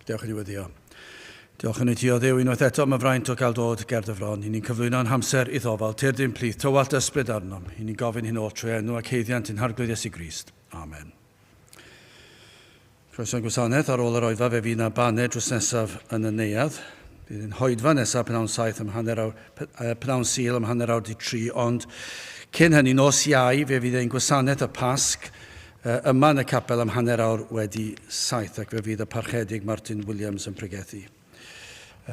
Diolch yn diweddio. Diolch yn ei ti o Ddew unwaith eto am y fraint o gael dod ger dy fron. Ni'n cyflwyno'n hamser iddofal, turdyn plith, tywalt ysbryd arnom. Ni'n gofyn hyn o'r trwy enw ac heiddiant yn harglwydd Iesu Grist. Amen. Croeso'n gwasanaeth ar ôl yr oedfa fe fydd na banau drws nesaf yn y neuadd. Bydd yn hoedfa nesaf pnawn saith pnawn sil am hanner awr di 3, ond cyn hynny nos Iau fe fydd ein gwasanaeth y Pasg yma yn y capel am hanner awr wedi 7 ac fe fydd y parchedig Martin Williams yn pregethu.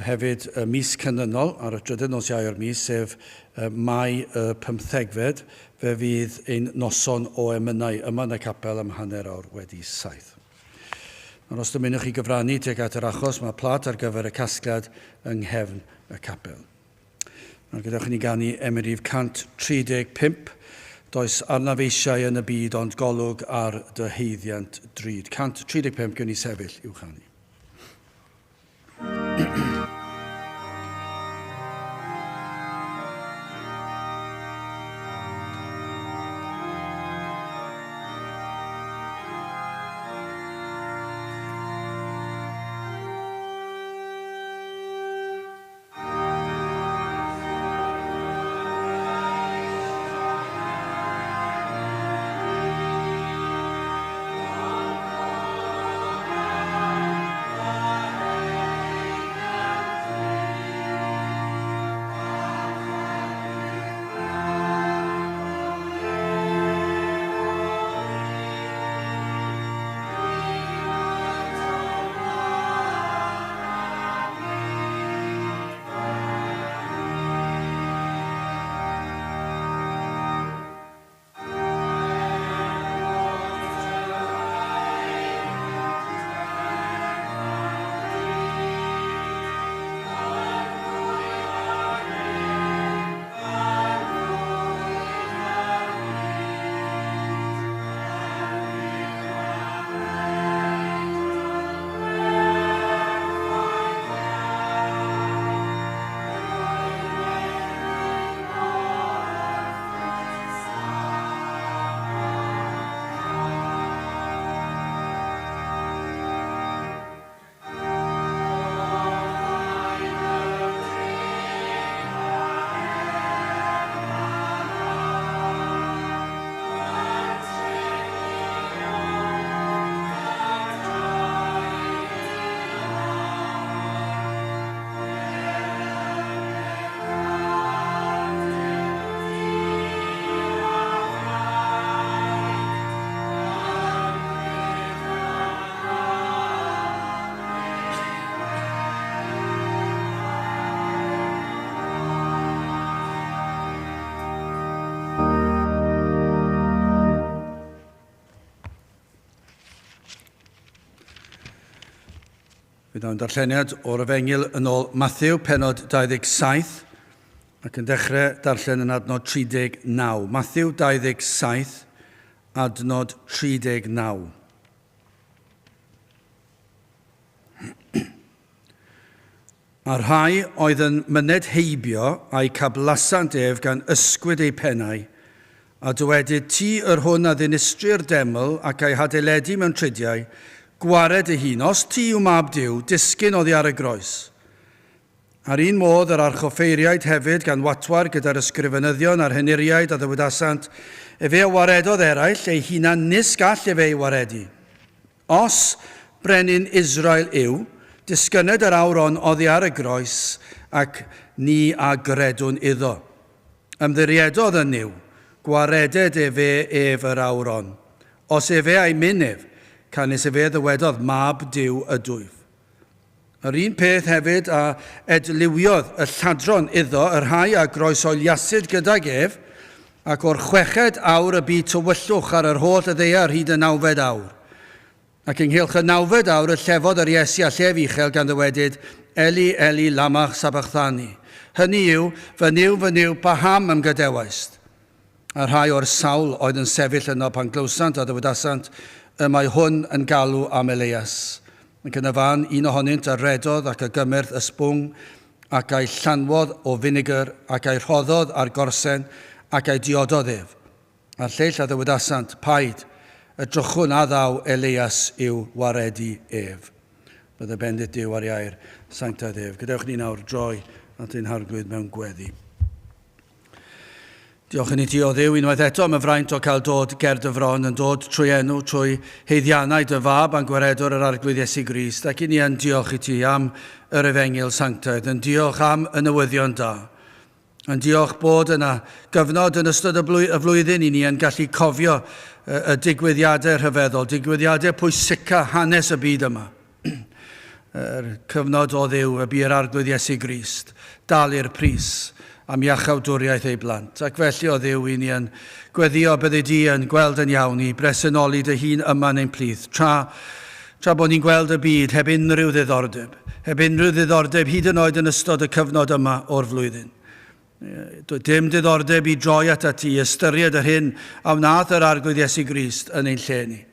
Hefyd mis canlynol ar y drydydd nos Iau o'r mis, sef Mai y 15fed, fe fydd ein noson o emynau yma yn y capel am hanner awr wedi 7. Ond os dymunwch chi gyfrannu tuag at yr achos, mae plat ar gyfer y casgliad yng nghefn y capel. Nawr gyda chi ni ganu emerif 135, does arnaf eisiau yn y byd ond golwg ar dy heiddiant drud. 135 gwn i sefyll i'w chanu. Bydd o'n darlleniad o'r Efengyl yn ôl Mathew, penod 27, ac yn dechrau darllen yn adnod 39. Mathew 27, adnod 39. A rhai oedd yn myned heibio a'i cablasant ef gan ysgwyd ei pennau, a dywedyd ti yr hwn a ddinistri'r deml ac a'i hadeiladu mewn tridiau, gwared y hun, os ti yw mab Duw, disgyn oddi ar y groes. Ar un modd yr archoffeiriaid hefyd gan watwar gyda'r ysgrifenyddion a'r henuriaid a ddywydasant, efe a waredodd eraill, ei hunan nis gall efe ei waredu. Os brenin Israel yw, disgyned yr awron oddi ar y groes ac ni a gredwn iddo. Ymddiriedodd yn yw, gwareded efe ef yr awron. Os efe a'i mynef, canis efe ddywedodd mab Duw ydwyf. Yr un peth hefyd a edliwiodd y lladron iddo yr rhai a groesoliasid gydag ef, ac o'r 6 awr y byd tywyllwch ar yr holl y ddeiar hyd y 9 awr. Ac ynghylch y 9 awr y llefodd yr Iesu a llef uchel gan ddywedyd, Eli, Eli, lamach sabachthani. Hynny yw, fy niw, paham am gydewaist. A rhai o'r sawl oedd yn sefyll yno pan glwsant a ddywydasant, mae hwn yn galw am Elias. Ac yn y fan, un ohonynt a redodd ac a gymyrth ysbwng ac a'i llanwodd o vinegar ac a'i rhoddodd ar gorsen ac a'i diododd ef. A'r lleill a ddywydasant, paid, y drychwn a ddaw Elias yw waredu ef. Bydd y bendith Duw ar iair sanctaidd ef. Gadewch ni nawr droi at ein harglwydd mewn gweddi. Diolch yn i ti o Dduw unwaith eto am y fraint o cael dod ger dy fron yn dod trwy enw, trwy heiddiannau dy fab a'n gwaredwr yr arglwydd Iesu Grist. Ac i ni yn diolch i ti am yr efengil sanctaidd, yn diolch am y newyddion da. Yn diolch bod yna gyfnod yn ystod y flwyddyn i ni yn gallu cofio y digwyddiadau rhyfeddol, digwyddiadau pwysica hanes y byd yma. Yr cyfnod o Dduw y bu'r arglwydd Iesu Grist, dalu'r pris am iachawdwriaeth ei blant. Ac felly o Dduw i ni yn gweddio bydde di yn gweld yn iawn i bresynoli dy hun yma neu'n plith, tra bod ni'n gweld y byd heb unrhyw ddiddordeb, hyd yn oed yn ystod y cyfnod yma o'r flwyddyn. Dim diddordeb i droi at ti, ystyried yr hyn a wnaeth yr arglwydd Iesu Grist yn ein lle ni.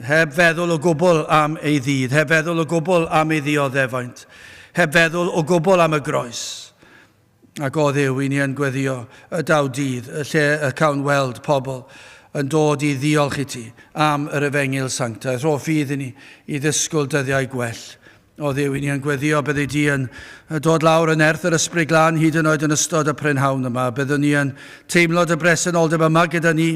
Heb feddwl o gwbl am ei ddydd, heb feddwl o gwbl am ei ddioddefaint, heb feddwl o gwbl am y groes. Ac o Dduw i ni yn gweddio y daw dydd, y lle y cawn weld pobl yn dod i ddiolch i ti am yr efengil sanctaidd. Rho ffydd i ni i ddisgwyl dyddiau gwell. O Dduw i ni yn gweddio bydde di yn dod lawr yn erth yr ysbryd glân hyd yn oed yn ystod y prynhawn yma. Byddwn ni yn teimlod y bresenoldeb yma gyda ni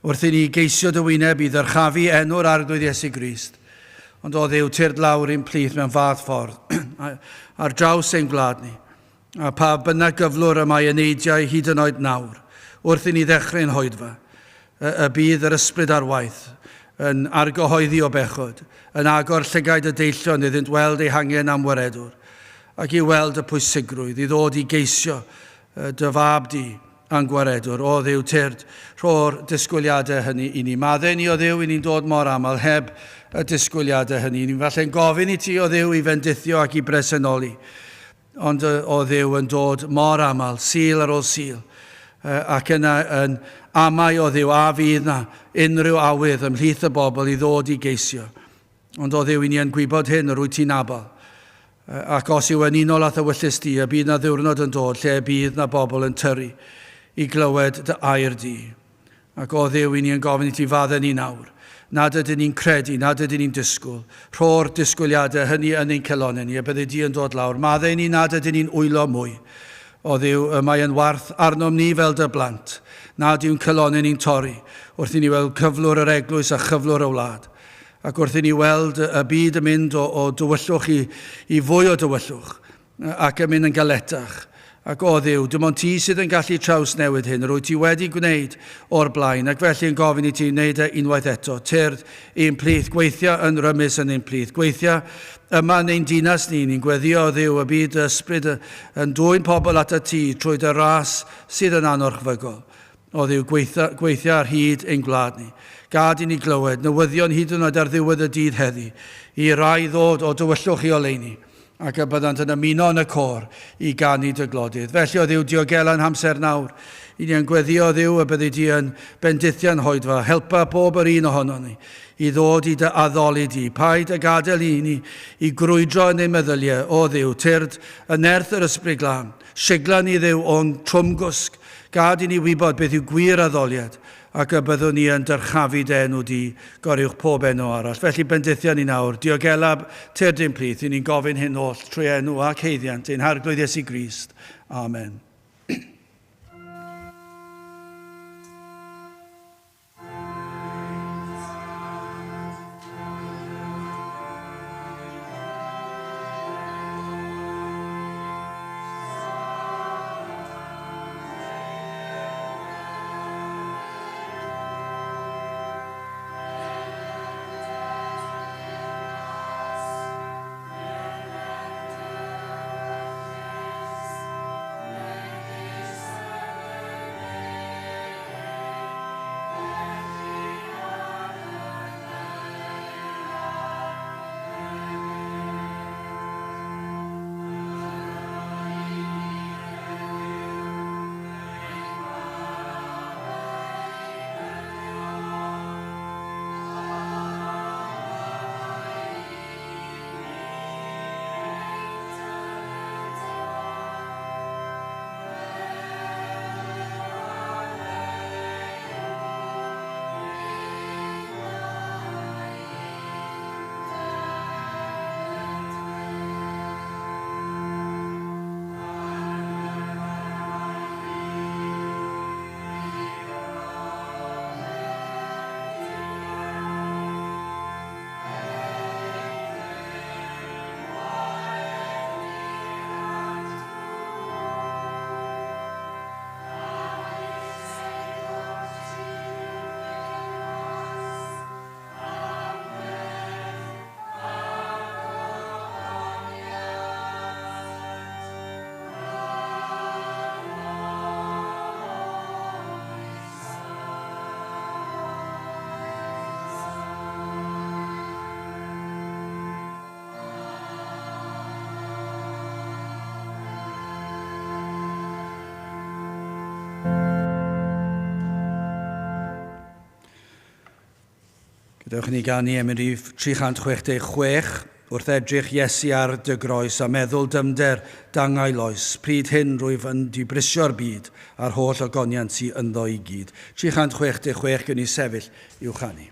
wrth i ni geisio dy wyneb i ddyrchafu enw'r arglwydd Iesu Grist. Ond o Dduw, tyrd lawr i'n plith mewn fath ffordd ar draws ein gwlad ni. A pa bynnag gyflwr y mae yneidiau hyd yn oed nawr, wrth i ni ddechrau'n hoedfa, y bydd yr ysbryd ar waith, yn argyhoeddi o bechod, yn agor llygaid y deillion iddynt weld ei hangen am waredwr, ac i weld y pwysigrwydd, i ddod i geisio dy fab di a'n gwaredwr. O Dduw, tyrd, rho'r disgwyliadau hynny i ni. Maddau ni o Dduw i ni'n dod mor aml heb y disgwyliadau hynny. Ni'n falle'n gofyn i ti o Dduw i fendithio ac i bresynoli. Ond o Dduw yn dod mor aml, sil ar ôl sil, ac yna yn amau o Dduw a fydd na unrhyw awydd ymhlith y bobl i ddod i geisio. Ond o Dduw i ni yn gwybod hyn, yr wyt ti'n abal. Ac os yw yn unol at y wyllus di, y bydd na ddiwrnod yn dod, lle bydd na bobl yn tyrru i glywed dy air di. Ac o Dduw i ni yn gofyn i ti faddau ni nawr. Nad ydyn ni'n credu, nad ydyn ni'n disgwyl. Rho'r disgwyliadau hynny yn ein celonau ni, a bydde di yn dod lawr. Maddau ni nad ydyn ni'n wylo mwy. O Dduw, mae yn warth arnom ni fel dy blant. Nad yw'n celonau ni'n torri, wrth i ni weld cyflwr yr eglwys a chyflwr y wlad. Ac wrth i ni weld y byd yn mynd o dywyllwch i fwy o dywyllwch, ac yn mynd yn galetach. Ac o Dduw, dim ond ti sydd yn gallu trawsnewid hyn, rwy ti wedi gwneud o'r blaen, ac felly yn gofyn i ti wneud e unwaith eto. Tyrd ein plith, gweithio yn rymus yn ein plith, gweithio yma yn ein dinas ni, ni'n gweddio o Dduw y byd ysbryd yn dwy'n pobl at y ti trwy dy ras sydd yn anorchfygol. O Dduw, gweithio ar hyd ein gwlad ni. Gad i ni glywed, newyddion hyd yn oed ar ddiwedd y dydd heddi, i rai ddod o dywyllwch i oleuni, ac y byddant yn ymuno yn y cor i ganu dy glodydd. Felly o Dduw, diogela yn hamser nawr, i ni yn gweddio o Dduw y bydde di yn bendithiau'n hoedfa, helpa pob yr un ohono ni i ddod i dy addoli di, paid y gadael i ni i grwydro yn ei meddyliau. O Dduw, tyrd yn erth yr ysbryd glân, sigla ni Dduw o'n trwmgwsg, gad i ni wybod beth yw gwir addoliad, ac y byddwn ni yn dyrchafu dy enw di, goriwch pob enw arall. Felly bendithio ni nawr, diogela tyrd ein plith, i ni'n gofyn hyn oll trwy enw ac heiddiant, ein harglwydd Iesu Grist. Amen. Gadewch ni ganu Emynau 366 wrth edrych Iesu ar dy groes a meddwl dymder dangau loes, pryd hyn rwyf yn dibrisio'r byd a'r holl ogoniant sy'n ynddo i gyd. 366 gyn ni sefyll i'w chanu.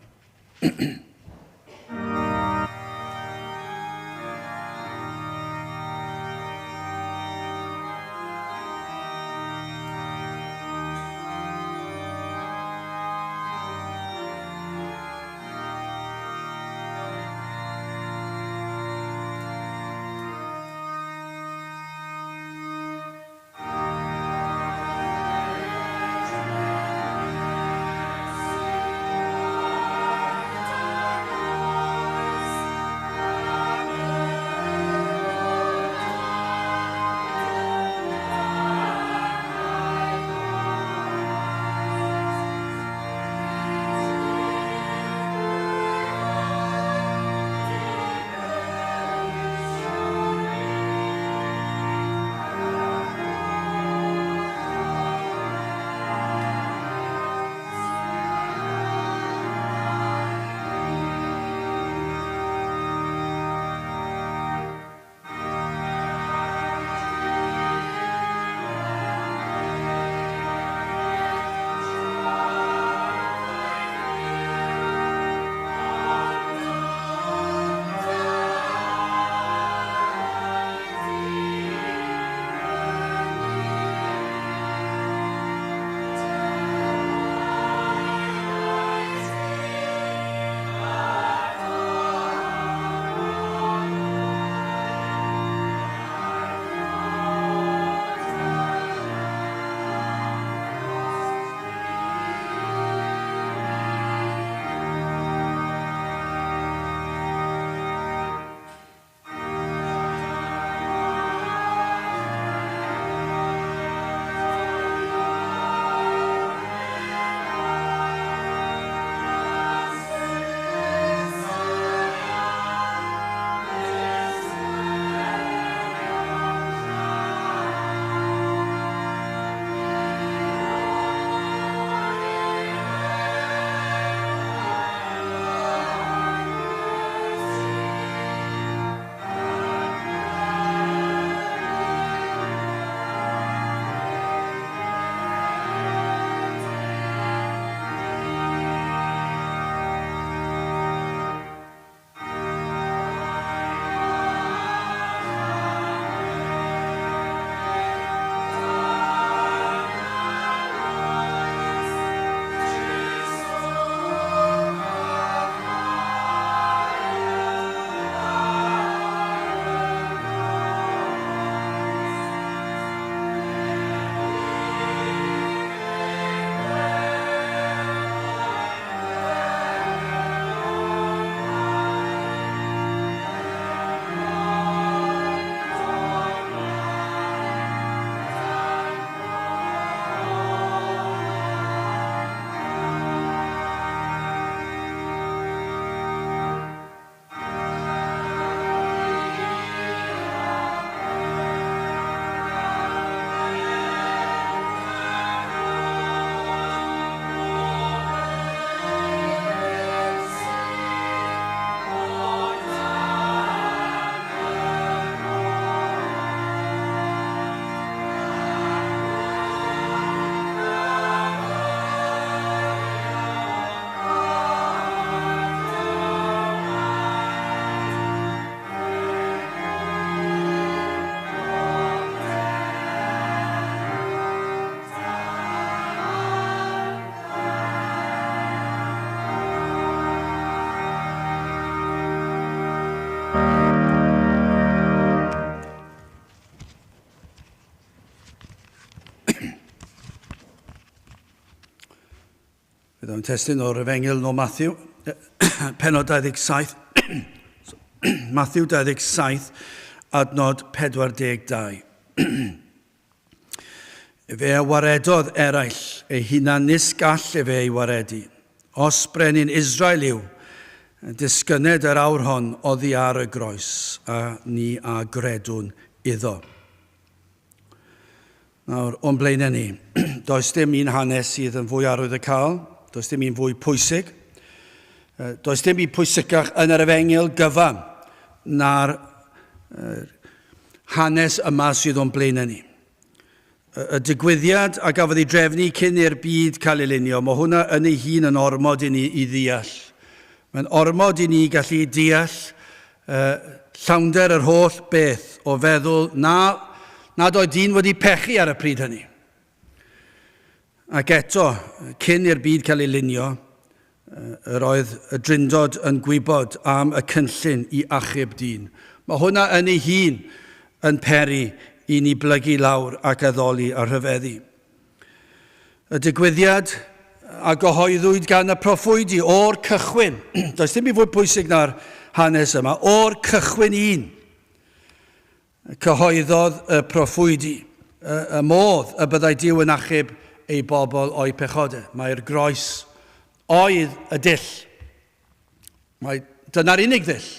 Bydd o'n testyn o'r Efengyl o Mathew, penod 27, Mathew 27, adnod 42. Fe waredodd eraill, ei hunanis gall fe ei waredu. Os brenin Israel yw, disgyned yr awr hon oddi ar y groes, a ni a gredwn iddo. Nawr, o'n blaen ni, does dim un hanes sydd yn fwy arwydd y cael, does dim un fwy pwysig. Does dim byd pwysicach yn yr Efengyl gyfan na'r hanes yma sydd o'n blaen ni. Y digwyddiad a gafodd ei drefnu cyn i'r byd cael ei lunio, mae hwnna yn ei hun yn ormod i ni i ddeall. Mae'n ormod i ni gallu deall llawnder yr holl beth o feddwl nad oedd dyn wedi pechu ar y pryd hynny. Ac eto, cyn i'r byd cael ei lunio, yr oedd y drindod yn gwybod am y cynllun i achub dyn. Mae hwnna yn ei hun yn peri i ni blygu lawr ac addoli a rhyfeddu. Y digwyddiad a gyhoeddwyd gan y proffwydi o'r cychwyn. Does dim byd fwy pwysig na'r hanes yma. O'r cychwyn un. Cyhoeddodd y proffwydi. Y modd y byddai Duw yn achub ei bobl o'i pechodau. Mae'r groes oedd y dill. Dyna'r unig dill.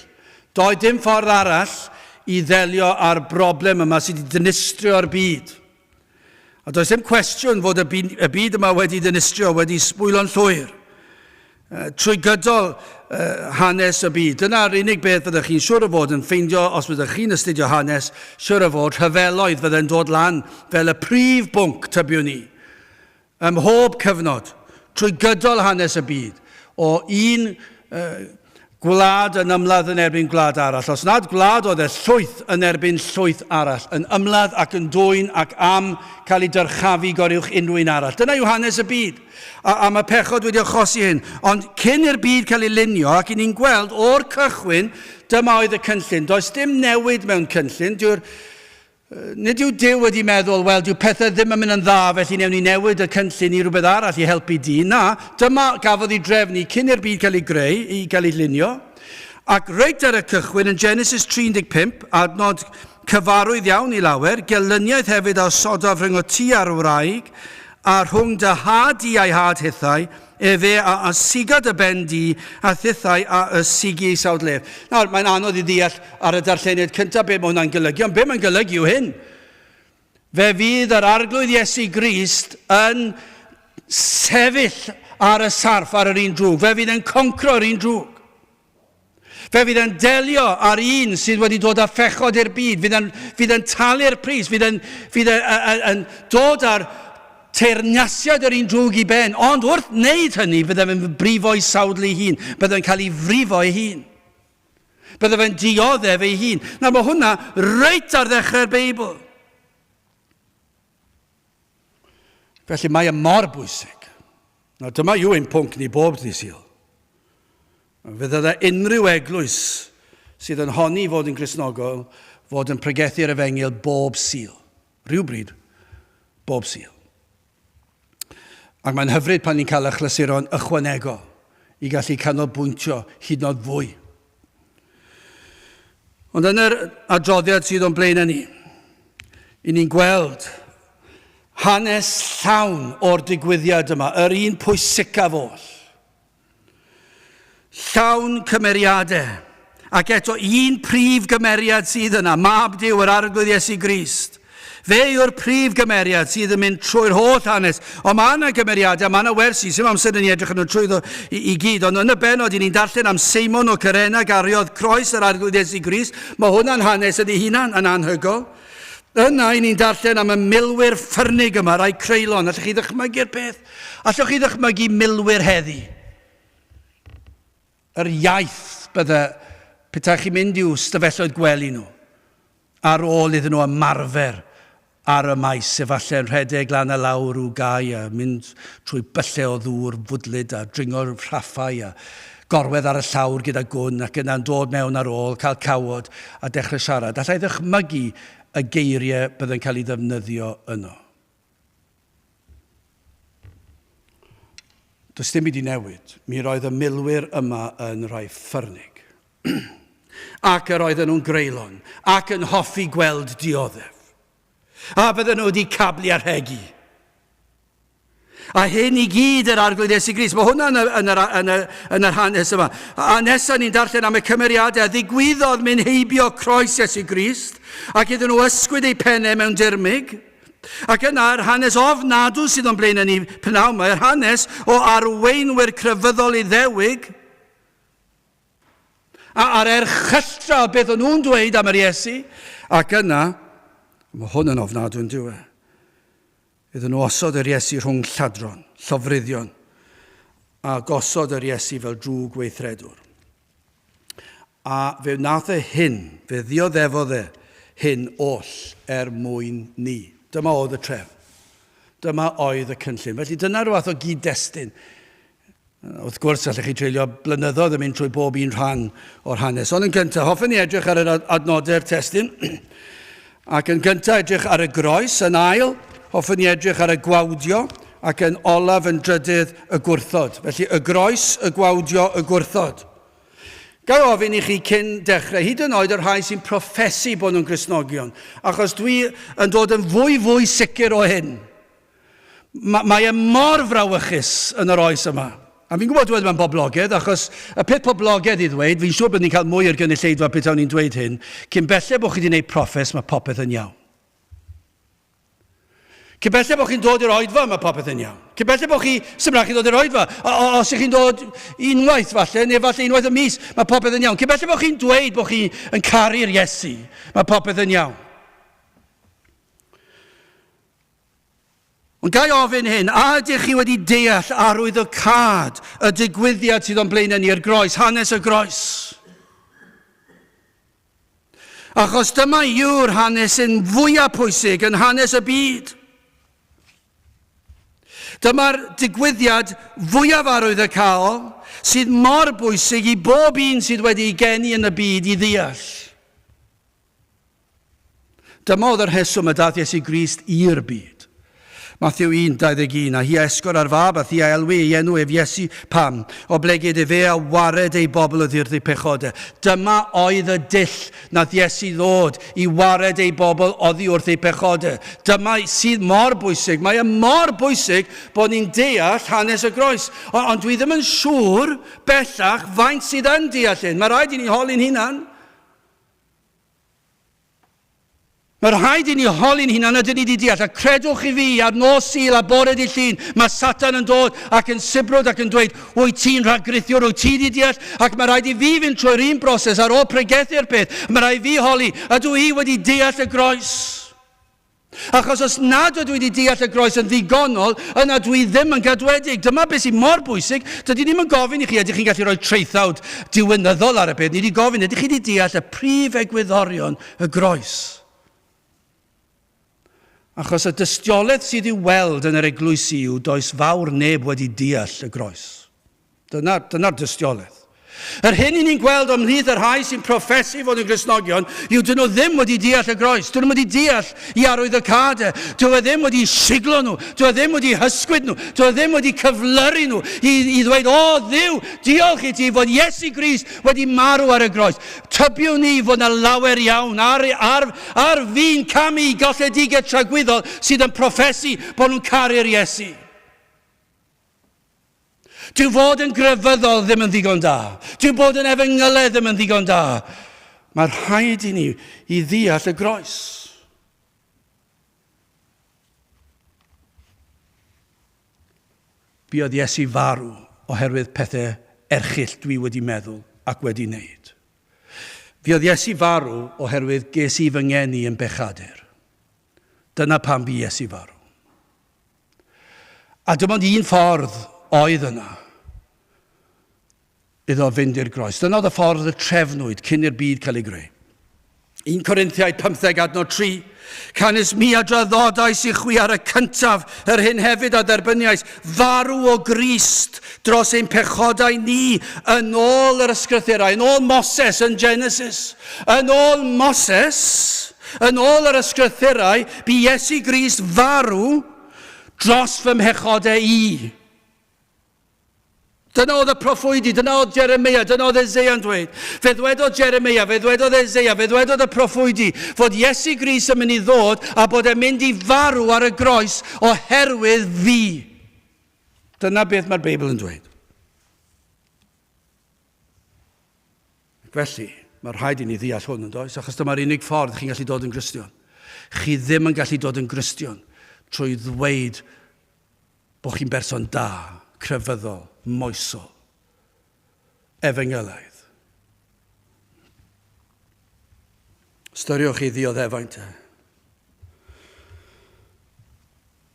Doedd dim ffordd arall i ddelio â'r broblem yma sydd wedi dinistrio'r byd. A does dim cwestiwn fod y byd yma wedi dinistrio, wedi sbwylo'n llwyr. Trwy gydol hanes y byd. Dyna'r unig beth fyddwch chi'n siŵr o fod yn ffeindio, os fyddwch chi'n astudio hanes, siŵr o fod rhyfeloedd fydde'n dod lan fel y prif bwnc tybiwn ni. Ym mhob cyfnod, trwy gydol hanes y byd, o un gwlad yn ymladd yn erbyn gwlad arall. Os nad gwlad oedd llwyth yn erbyn llwyth arall, yn ymladd ac yn dwyn ac am cael ei dyrchafu goriwch unrhyw un arall. Dyna yw hanes y byd. A mae pechod wedi achosi hyn. Ond cyn i'r byd cael ei lunio ac i ni'n gweld o'r cychwyn, dyma oedd y cynllun. Does dim newid mewn cynllun. Nid yw Duw wedi meddwl, wel, dyw pethau ddim yn mynd yn dda, felly newn ni newid y cynllun i rhywbeth arall i helpu dyn. Na, dyma gafodd ei drefnu cyn i'r byd cael ei greu, i gael ei lunio. Ac reit ar y cychwyn yn Genesis 35, adnod cyfarwydd iawn i lawer, gelyniaeth hefyd a sodof rhwng o ti a'r wraig, a rhwng dy had i a'i had hithau, efe a sigad y ben di, a thithau a sigi i sawdlef. Nawr, mae'n anodd i ddeall ar y darlleniad cyntaf be mae hwnna'n golygu, ond be mae'n golygu yw hyn. Fe fydd yr arglwydd Iesu Grist yn sefyll ar y sarf ar yr un drwg. Fe fydd yn concro'r un drwg. Fe fydd yn delio ar un sydd wedi dod â phechod i'r byd. Fydd yn talu'r pris. Fydd yn dod ar teyrnasiad yr un drwg i ben. Ond wrth wneud hynny, bydde fe'n brifo i sawdl ei hun. Bydde fe'n cael ei frifo ei hun. Bydde fe'n dioddef ei hun. Na, mae hwnna reit ar ddechrau'r Beibl. Felly mae e mor bwysig. Na, dyma yw ein pwnc ni bob ddydd Sul. Fydde dda unrhyw eglwys sydd yn honni fod yn Gristnogol fod yn pregethu'r Efengyl bob Sul. Rhywbryd, bob Sul. Ac mae'n hyfryd pan ni'n cael achlasuron ychwanegol i gallu canolbwyntio hyd yn oed fwy. Ond yn yr adroddiad sydd o'n blaen ni, i ni'n gweld hanes llawn o'r digwyddiad yma, yr un pwysicaf oll. Llawn cymeriadau. Ac eto un prif gymeriad sydd yna, mab Duw yr arglwydd Iesu Grist. Fe yw'r prif gymeriad sydd yn mynd trwy'r holl hanes. Ond mae yna gymeriadau, mae yna wersi, sy'n amser yn ei edrych yn nhw trwyddo i gyd. Ond yn y benod, i ni'n darllen am Seimon o Cyrena gariodd croes yr arglwydd Iesu Grist. Mae hwnna'n hanes ydi hunan yn anhygol. Yna, i ni'n darllen am y milwyr ffyrnig yma, rai creulon. Allwch chi ddychmygu'r peth? Allwch chi ddychmygu milwyr heddi? Yr iaith bydde pethau chi'n mynd i'w stafelloedd gwely nhw. Ar ôl iddyn nhw ymarfer ar y maes, efallai'n rhedeg lan y lawr rhyw gau a mynd trwy bylle o ddŵr fwdlyd a dringo'r rhaffau a gorwedd ar y llawr gyda gwn ac yna'n dod mewn ar ôl, cael cawod a dechrau siarad. Allai ddychmygu y geiriau byddai'n cael ei ddefnyddio yno. Does dim byd i newid. Mi roedd y milwyr yma yn rhai ffyrnig. Ac yr oedden nhw'n greulon. Ac yn hoffi gweld dioddef. A bydden nhw wedi cablu ar hegi. A hyn i gyd yr arglwydd Iesu Grist. Mae hwnna yn yr hanes yma. A nesaf ni'n darllen am y cymeriadau. Ddigwyddodd mynd heibio croes Iesu Grist. Ac iddyn nhw ysgwyd eu pennau mewn dirmig. Ac yna'r hanes ofnadw sydd o'n blaen yn ei pnawn yma. Yr hanes o arweinwyr crefyddol Iddewig. A'r erchylltra beth o'n nhw'n dweud am yr Iesu. Ac yna, mae hwn yn ofnadw yn diwe. Iddyn nhw osod yr Iesu rhwng lladron, llofruddion, a gosod yr Iesu fel drwy gweithredwr. A fe wnaeth hyn, fe ddioddefodd hyn oll mwyn ni. Dyma oedd y tref. Dyma oedd y cynllun. Felly dyna rhywbeth o gyd-destun. Wrth gwrs, allech chi treulio blynyddoedd yn mynd trwy bob un rhan o'r hanes. Ond yn gyntaf, hoffwn ni edrych ar yr adnodau'r testun. Ac yn gyntaf edrych ar y groes, yn ail, hoffwn ni edrych ar y gwawdio, ac yn olaf yn drydydd y gwrthod. Felly y groes, y gwawdio, y gwrthod. Gael ofyn i chi cyn dechrau, hyd yn oed yr rhai sy'n proffesu bod nhw'n Gristnogion, achos dwi yn dod yn fwy sicr o hyn. Mae e mor frawychus yn yr oes yma. A fi'n gwybod dweud yma'n boblogaidd, achos y peth poblogaidd i ddweud, fi'n siŵr bod ni'n cael mwy o'r gynulleidfa beth awn ni'n dweud hyn, cyn belled bod chi wedi gwneud proffes, mae popeth yn iawn. Cyn belled bod chi'n dod i'r oedfa, mae popeth yn iawn. Cyn belled bod chi, symrach chi'n dod i'r oedfa, os ych chi'n dod unwaith falle, neu falle unwaith y mis, mae popeth yn iawn. Cyn belled bod chi'n dweud bod chi'n caru'r Iesu, mae popeth yn iawn. Ond gai ofyn hyn, a ydych chi wedi deall arwyddocad y digwyddiad sydd o'n blaen ni'r groes, hanes y groes? Achos dyma yw'r hanes yn fwyaf pwysig yn hanes y byd. Dyma'r digwyddiad fwyaf arwyddocaol sydd mor bwysig i bob un sydd wedi geni yn y byd i ddeall. Dyma oedd yr rheswm y dath Iesu Grist i'r byd. Mathew 1:21, a hi esgor ar fab, a thi a elwi ei enw ef Iesu pam, o bleged e fe a wared ei bobl o ddirdi pechode. Dyma oedd y dill nath Iesu ddod i wared ei bobl oddi wrth ei pechode. Dyma sydd mor bwysig, mae e mor bwysig bod ni'n deall hanes y groes. Ond dwi ddim yn siŵr bellach faint sydd yn deall hyn. Mae rhaid i ni holi'n hunan. Mae rhaid i ni holi'n hunan ydyn ni wedi deall. A credwch i fi ar nos Sul a bore dydd Llun, mae Satan yn dod ac yn sibrwd ac yn dweud, wyt ti'n rhagrithiwr, wyt ti wedi deall? Ac mae rhaid i fi fynd trwy'r un broses ar ôl pregethu'r peth. Mae rhaid i fi holi, ydw i wedi deall y groes. Achos os nad ydw i wedi deall y groes yn ddigonol, yna dwi ddim yn gadwedig. Dyma beth sy'n mor bwysig. Dydyn ni'n mynd gofyn i chi, ydych chi'n gallu rhoi traethawd diwynyddol ar y peth. Ni wedi gofyn, ydych chi wedi deall y prif egwyddorion y groes. Achos y dystiolaeth sydd i'w weld yn yr eglwysi yw does fawr neb wedi deall y groes. Dyna'r dystiolaeth. Yr hyn i ni'n gweld ymhlith yr rhai sy'n proffesu fod yn Gristnogion yw dyn nhw ddim wedi deall y groes. Dyn nhw wedi deall i arwyddocad. Dyn nhw ddim wedi siglo nhw. Dyn nhw ddim wedi hysgwyd nhw. Dyn nhw ddim wedi cyflyru nhw i ddweud, o Dduw, diolch i ti fod Iesu Grist wedi marw ar y groes. Tybiwn ni fod yna lawer iawn ar fi'n camu golledigaeth tragwyddol sydd yn proffesu bod nhw'n caru'r Iesu. Dyw fod yn grefyddol ddim yn ddigon da. Dyw bod yn efengylau ddim yn ddigon da. Mae'r rhaid i ni i ddeall y groes. Buodd Iesu farw oherwydd pethau erchyll dwi wedi meddwl ac wedi wneud. Buodd Iesu farw oherwydd ges i fy ngeni yn bechadur. Dyna pam bu Iesu farw. A dim ond un ffordd oedd yna iddo fynd i'r groes. Dyna oedd y ffordd y trefnwyd cyn i'r byd cael ei greu. 1 Corinthiaid 15:3. Canis mi a draddodais i chwi ar y cyntaf, yr hyn hefyd a dderbyniais, farw o Grist dros ein pechodau ni yn ôl yr ysgrythurau, yn ôl Moses yn Genesis. Yn ôl Moses, yn ôl yr ysgrythurau, bu Iesu Grist farw dros fy mhechodau i. Dyna oedd y proffwydi, dyna oedd Jeremia, dyna oedd Eseia yn dweud. Fe ddwedodd Jeremia, fe ddwedodd Eseia, fe ddwedodd y proffwydi, fod Iesu Grist yn mynd i ddod a bod e'n mynd i farw ar y groes oherwydd fi. Dyna beth mae'r Beibl yn dweud. Felly, mae'r rhaid i ni ddeall hwn yn does, achos dyma'r unig ffordd chi'n gallu dod yn Gristion. Chi ddim yn gallu dod yn Gristion trwy ddweud bod chi'n berson da, crefyddol, moesol, efengylaidd. Styriwch i ddioddefaint.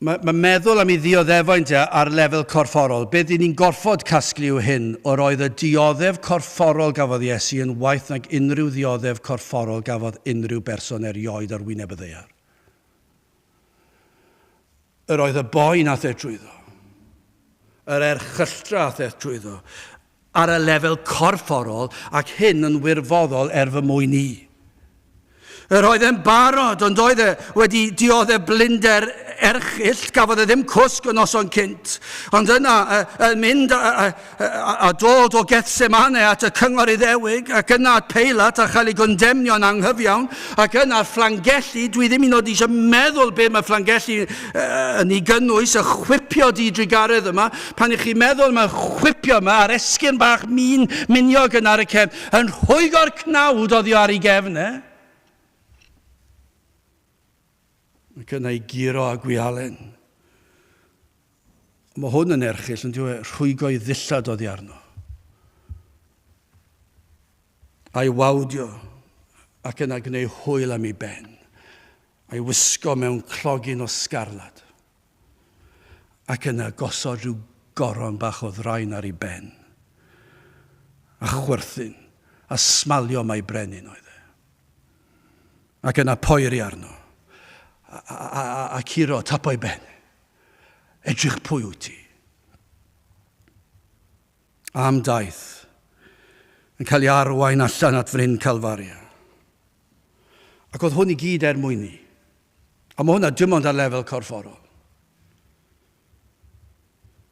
Mae meddwl am ei ddioddefaint ar lefel corfforol. Beth i ni'n gorfod casglu yw hyn, o'r oedd y dioddef corfforol gafodd Iesu yn waith nag unrhyw ddioddef corfforol gafodd unrhyw berson erioed ar wyneb y ddaear. Yr oedd y boi nath e drwyddo. Yr erchylltra nath e drwyddo. Ar y lefel corfforol ac hyn yn wirfoddol fy mwyn i. Yr oedd e'n barod, ond oedd e wedi dioddef blinder erchyll, gafodd e ddim cwsg o noson cynt. Ond yna, yn mynd a dod o Gethsemane at y cyngor Iddewig, ac yna at Peilat a chael ei gondemnio'n anghyfiawn, ac yna fflangelli, dwi ddim un oed eisiau meddwl be mae fflangelli yn ei gynnwys, y chwipio di drigaredd yma. Pan i chi meddwl mae chwipio yma, ar esgyn bach miniog yn ar y cefn, yn rhwygo'r cnawd oddi ar ei gefn, Ac yna i giro a gwialen. Mae hwn yn erchyll yn diwedd rhwygo i ddillad oddi arno. A'i wawdio ac yna gwneud hwyl am ei ben. A'i wisgo mewn clogin o sgarlad. Ac yna gosod rhyw goron bach o ddrain ar ei ben. A chwerthin. A smalio mai brenin oedd e. Ac yna poeri arno. A curo tapo i ben. Edrych pwy wyt ti. Am daith. Yn cael ei arwain allan at fryn Calfaria. Ac oedd hwn i gyd mwyn ni. A mae hwnna dim ond ar lefel corfforol.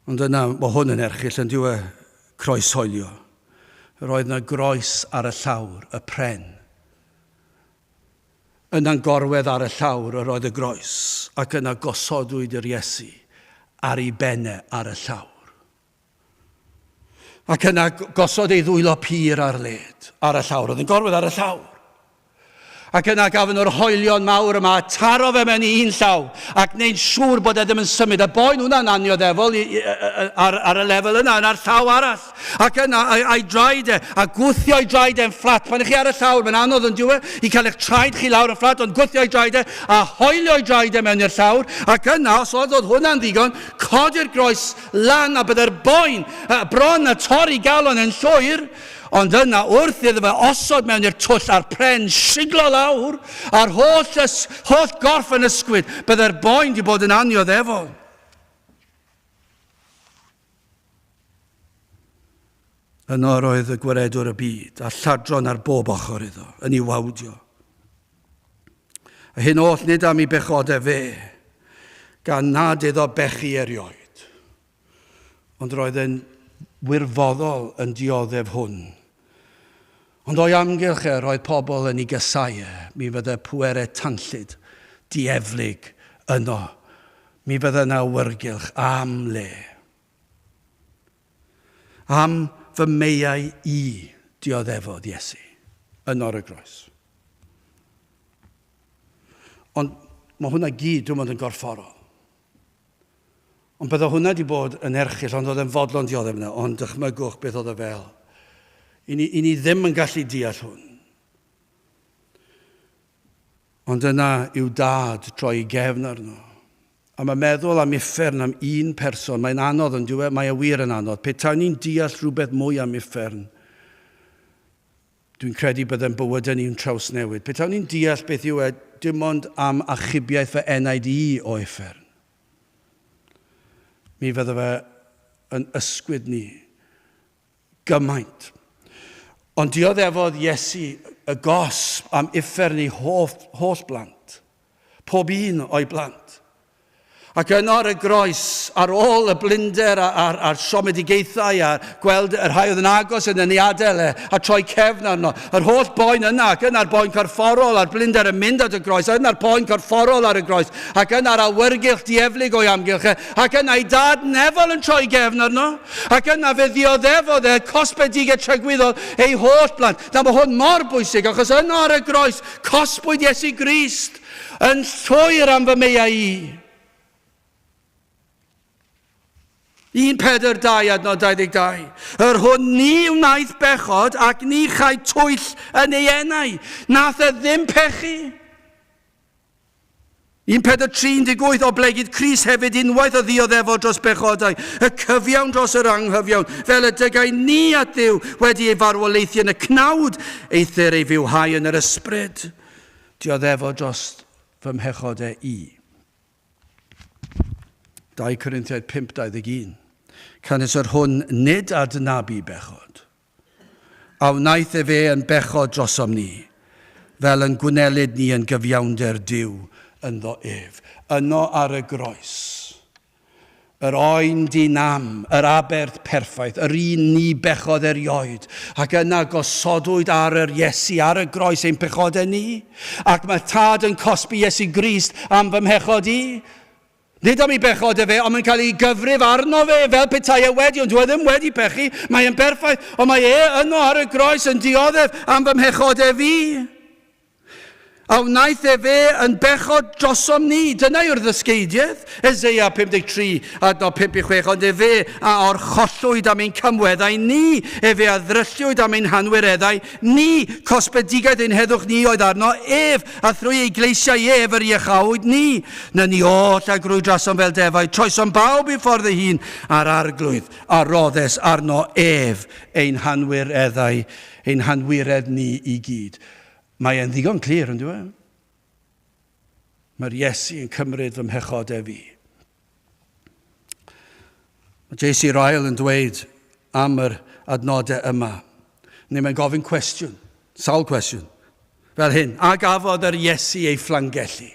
Ond yna mae hwn yn erchyll yn diwedd croeshoelio. Yr oedd yna groes ar y llawr, y pren. Yna'n gorwedd ar y llawr yr oedd y groes, ac yna gosodwyd yr Iesu ar ei benne ar y llawr. Ac yna gosod ei ddwylo pur ar led ar y llawr, oedd yn gorwedd ar y llawr. Ac yna gafon nhw'r hoelion mawr yma, taro fe mewn i un llaw, ac wneud siŵr bod e ddim yn symud. Y boen hwnna'n anioddefol ar y lefel yna, yn ar llaw arall. Ac yna a'i draed e, a gwthio ei draed e'n fflat. Pan ych chi ar y llawr, mae'n anodd yn diwedd i cael eich traed chi lawr yn fflat, ond gwthio ei draed e, a hoelio ei draed e mewn i'r llawr. Ac yna, os oedd hwnna'n ddigon, codi'r groes lan, a byddai'r boen bron a torri galon yn llwyr. Ond yna, wrth iddo fe osod mewn i'r twll a'r pren siglo lawr, a'r holl gorff yn ysgwyd, byddai'r boen wedi bod yn anioddefol. Yno roedd y gwaredwr y byd, a lladron ar bob ochr iddo, yn ei wawdio. A hyn oll nid am ei bechodau fe, gan nad iddo bechu erioed. Ond roedd e'n wirfoddol yn dioddef hwn. Ond o'i amgylch roedd pobl yn ei gysau mi fydde pwerau tanllyd, dieflig yno. Mi fydde yna wyrgylch am le. Am fy meiau i dioddefodd Iesu yn or y groes. Ond mae hwnna gyd dwi'n mynd yn gorfforol. Ond bydde hwnna wedi bod yn erchyll, ond oedd yn fodlon dioddef yna, ond dychmygwch beth oedd y fel. I ni ddim yn gallu deall hwn. Ond yna yw dad troi i gefn arno. A mae meddwl am uffern am un person, mae'n anodd yn diwedd, mae e wir yn anodd. Petawn ni'n deall rhywbeth mwy am uffern, dwi'n credu byddai'n bywydau ni'n trawsnewid. Petawn ni'n deall beth yw dim ond am achubiaeth fy enaid i o uffern. Mi fydda fe yn ysgwyd ni gymaint. Ond dioddefodd Iesu y gosb am uffern ni holl blant. Pob un o'i blant. Ac yno ar y groes, ar ôl y blinder a'r siomedigaethau, a gweld yr rhai oedd yn agos yn ei adael a troi cefn arno. Yr holl boen yna, ac yna'r boen corfforol, a'r blinder yn mynd at y groes, a yna'r boen corfforol ar y groes, ac yna'r awyrgylch dieflig o'i amgylch, ac yna ei dad nefol yn troi cefn arno, ac yna fe ddioddefodd cosbedig trygwyddol ei holl blant. Na mae hwn mor bwysig, achos yna ar y groes, cosbwyd Iesu Grist yn llwyr am fy meiau i. 1:42 adnod 22. Yr hwn ni wnaeth bechod ac ni chai twyll yn ei enau. Nath e ddim pechu. 1:43 o blegyd Cris hefyd unwaith o ddioddefo dros bechodau, y cyfiawn dros yr anghyfiawn, fel y dygau ni at Dduw wedi ei farwolaethu yn y cnawd, eithyr ei fywhau yn yr ysbryd. Dioddefo dros fy mhechodau i. 2 Corinthiaid 5:21. Canis yr hwn nid adnabu bechod. A wnaeth e fe yn bechod drosom ni, fel yn gwnelid ni yn gyfiawnder Duw ynddo ef. Yno ar y groes. Yr oen dinam, yr aberth perffaith, yr un ni bechod erioed, ac yna gosodwyd ar yr Iesu ar y groes ein pechodau ni, ac mae tad yn cosbi Iesu Grist am fy mhechod i. Nid am ei bechod e fe, ond mae'n cael ei gyfrif arno fe fel petai e wedi, ond dwi ddim wedi pechu, mae e'n berffaith, ond mae e yno ar y groes yn dioddef am fy mhechod e fi. A wnaeth e fe yn bechod drosom ni. Dyna yw'r ddysgeidiaeth. Eseia 53 adnod 5-6. Ond e fe a orchollwyd am ein cymweddau ni. E fe a ddryllwyd am ein hanwireddau ni. Cosbedigaeth ein heddwch ni oedd arno ef. A thrwy ei gleisiau ef yr iechawyd ni. Na ni oll a grwydrasom fel defaid. Troesom bawb i ffordd ei hun a'r arglwydd. A roddes arno ef ein hanwireddau. Ein hanwired ni i gyd. Mae e'n ddigon clir yn dweud. Mae'r Iesu yn cymryd fy mhechodau fi. Mae J.C. Ryle yn dweud am yr adnodau yma. Neu mae'n gofyn cwestiwn, sawl cwestiwn, fel hyn. A gafodd yr Iesu ei fflangellu.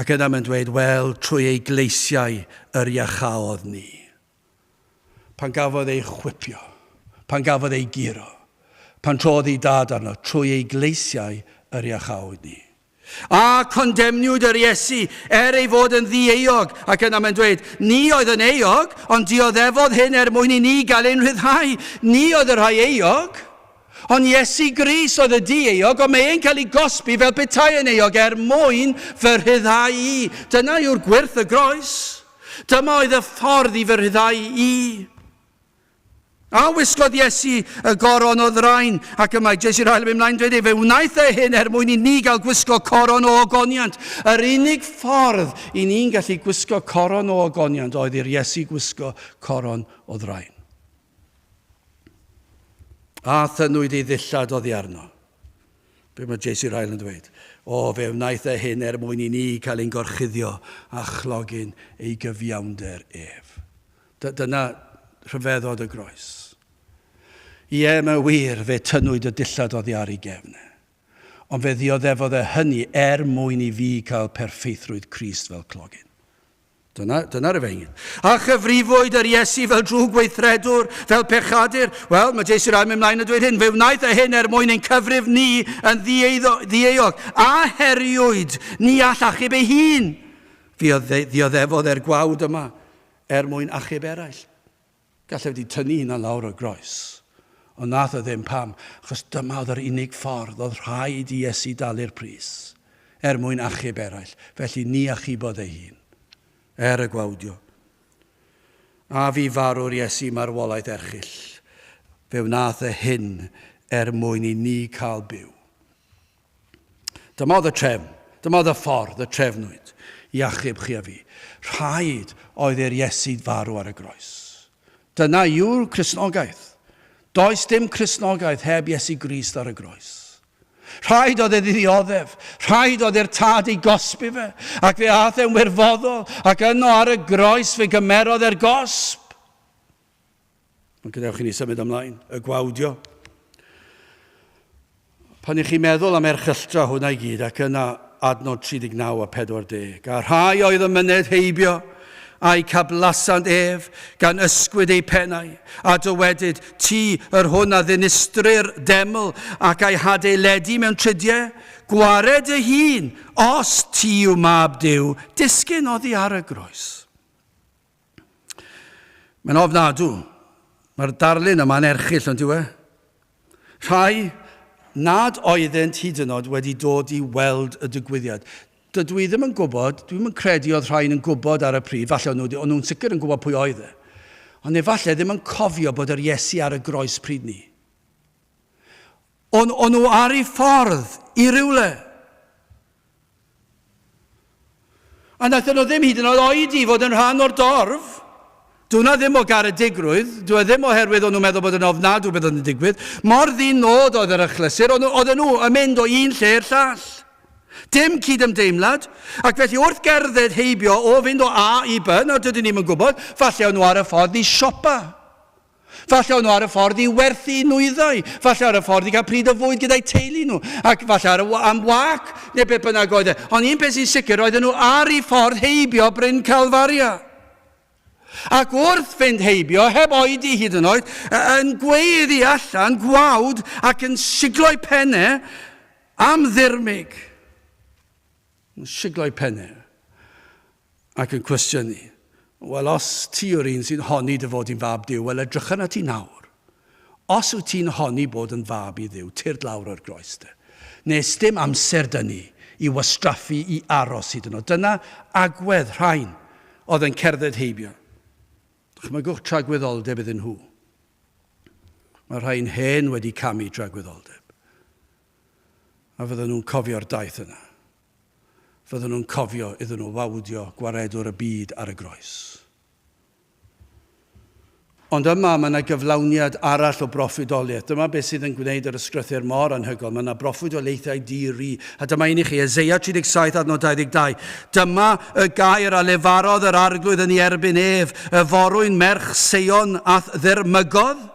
Ac yna mae'n dweud, wel, trwy ei gleisiau yr iachawdd ni. Pan gafodd ei chwipio, pan gafodd ei giro, pan trodd ei dad arno, trwy ei gleisiau yr iachawyd ni. A condemniwyd yr Iesu ei fod yn ddi-eog. Ac yna mae'n dweud, ni oedd yn eog, ond dioddefodd hyn mwyn i ni gael ein rhyddhau. Ni oedd yr rhai eog, ond Iesu Grist oedd y di-eog, ond mae e'n cael ei gosbi fel petai yn eog mwyn fy rhyddhau i. Dyna yw'r gwirth y groes. Dyma oedd y ffordd i fy rhyddhau i. A wisgodd Iesu y goron o ddrain, ac yma J.C. Ryle yn ymlaen dweud, fe wnaeth e hyn mwyn i ni gael gwisgo coron o ogoniant. Yr unig ffordd i ni'n gallu gwisgo coron o ogoniant oedd i'r Iesu gwisgo coron o ddrain. A thynwyd ei ddillad oddi arno. Be mae J.C. Ryle yn dweud? O, fe wnaeth e hyn mwyn i ni cael ein gorchuddio a chlogin ei gyfiawnder ef. Dyna rhyfeddod y groes. Wir fe tynwyd y dillad oddi ar ei gefnau. Ond fe ddioddefodd e hynny mwyn i fi cael perffeithrwydd Crist fel clogin. Dyna'r efengyl. A chyfrifwyd yr Iesu fel drwy gweithredwr, fel pechadur. Wel, mae J.C. Ryle yn ymlaen yn dweud hyn. Fe wnaeth e hyn mwyn ein cyfrif ni yn ddi-eog. A heriwyd ni all achub ei hun. Fi ddioddefodd gwawd yma mwyn achub eraill. Gallai wedi tynnu hynna lawr o groes. Ond nath o ddim pam, achos dyma oedd yr unig ffordd, oedd rhaid i Iesu dalu'r pris, mwyn achub eraill. Felly ni achubodd ei hun, y gwawdio. A fi farw'r Iesu marwolaeth erchill, fe wnaeth e hyn mwyn i ni cael byw. Dyma oedd y trefn, dyma oedd y ffordd, y trefnwyd, i achub chi a fi. Rhaid oedd i'r Iesu farw ar y groes. Dyna yw'r Cristnogaeth. Does dim Cristnogaeth heb Iesu Grist ar y groes. Rhaid oedd e ddioddef. Rhaid oedd e'r tad i gosbi fe. Ac fe ath e'n wirfoddol. Ac yno ar y groes fe gymerodd e'r gosb. Mae'n gadewch i ni symud ymlaen. Y gwawdio. Pan i chi meddwl am erchylltra hwnna i gyd, ac yna adnod 39 a 40. A rhai oedd y myned heibio, a'i cablasant ef, gan ysgwyd ei pennau, a dywedyd, ti yr hwn a ddinistrir deml, ac a'i hadeiledi mewn tridiau, gwared y hun, os ti yw mab Duw, disgyn oddi ar y groes. Mae'n ofnadw, mae'r darlun yma'n erchill yn diwe. Rhai nad oeddent hyd yn oed wedi dod i weld y digwyddiad. dydw I ddim yn gwybod, dwi'n yn credu oedd rhain yn gwybod ar y pryd, falle o'n nhw'n sicr yn gwybod pwy oedd e. Ond efallai ddim yn cofio bod yr Iesu ar y groes pryd ni. O'n nhw ar ei ffordd i rywle. A nath nhw ddim hyd yn oed oed i fod yn rhan o'r dorf. Dwna ddim o garedigrwydd, dwi ddim oherwydd o'n nhw'n meddwl bod yn ofnadw beth oedd yn digwydd. Mor ddyn nod oedd yr achlysur, oedden nhw yn mynd o un lle i'r llall. Dim cydymdeimlad, ac felly wrth gerdded heibio o fynd o A i B, na dydyn ni'n gwybod, falle o'n nhw ar y ffordd i siopa. Falle o'n nhw ar y ffordd i werthu nwyddau. Falle ar y ffordd i gael pryd o fwyd gyda'i teulu nhw. Ac falle am wac, neu beth bynnag oedd e. Ond un peth sy'n sicr, oedden nhw ar ei ffordd heibio Bryn Calfaria. Ac wrth fynd heibio, heb oed i hyd yn oed, yn gweiddi allan, gwawd, ac yn siglo'i pennau am ddirmig. Yn siglo'i pennau. Ac yn cwestiynu. Wel, os ti yw'r un sy'n honni dy fod i'n fab Duw, wel, edrych yna ti nawr. Os wyt ti'n honni bod yn fab i Dduw, tir lawr o'r groes dy. Nes dim amser dynnu i wastraffu i aros hyd yn oed. Dyna agwedd rhain oedd yn cerdded heibio. Chymygwch tragwyddoldeb iddyn nhw. Mae rhain hen wedi camu tragwyddoldeb. A fydden nhw'n cofio'r daith yna. Fydden nhw'n cofio iddyn nhw wawdio gwaredwr y byd ar y groes. Ond yma mae yna gyflawniad arall o broffwydoliaeth. Dyma beth sydd yn gwneud yr ysgrythyr mor anhygoel. Mae yna broffwydoliaethau diri. A dyma un i chi, Eseia 37 adnod 22. Dyma y gair a lefarodd yr arglwydd yn ei erbyn ef, y forwyn merch Seion ath ddirmygodd,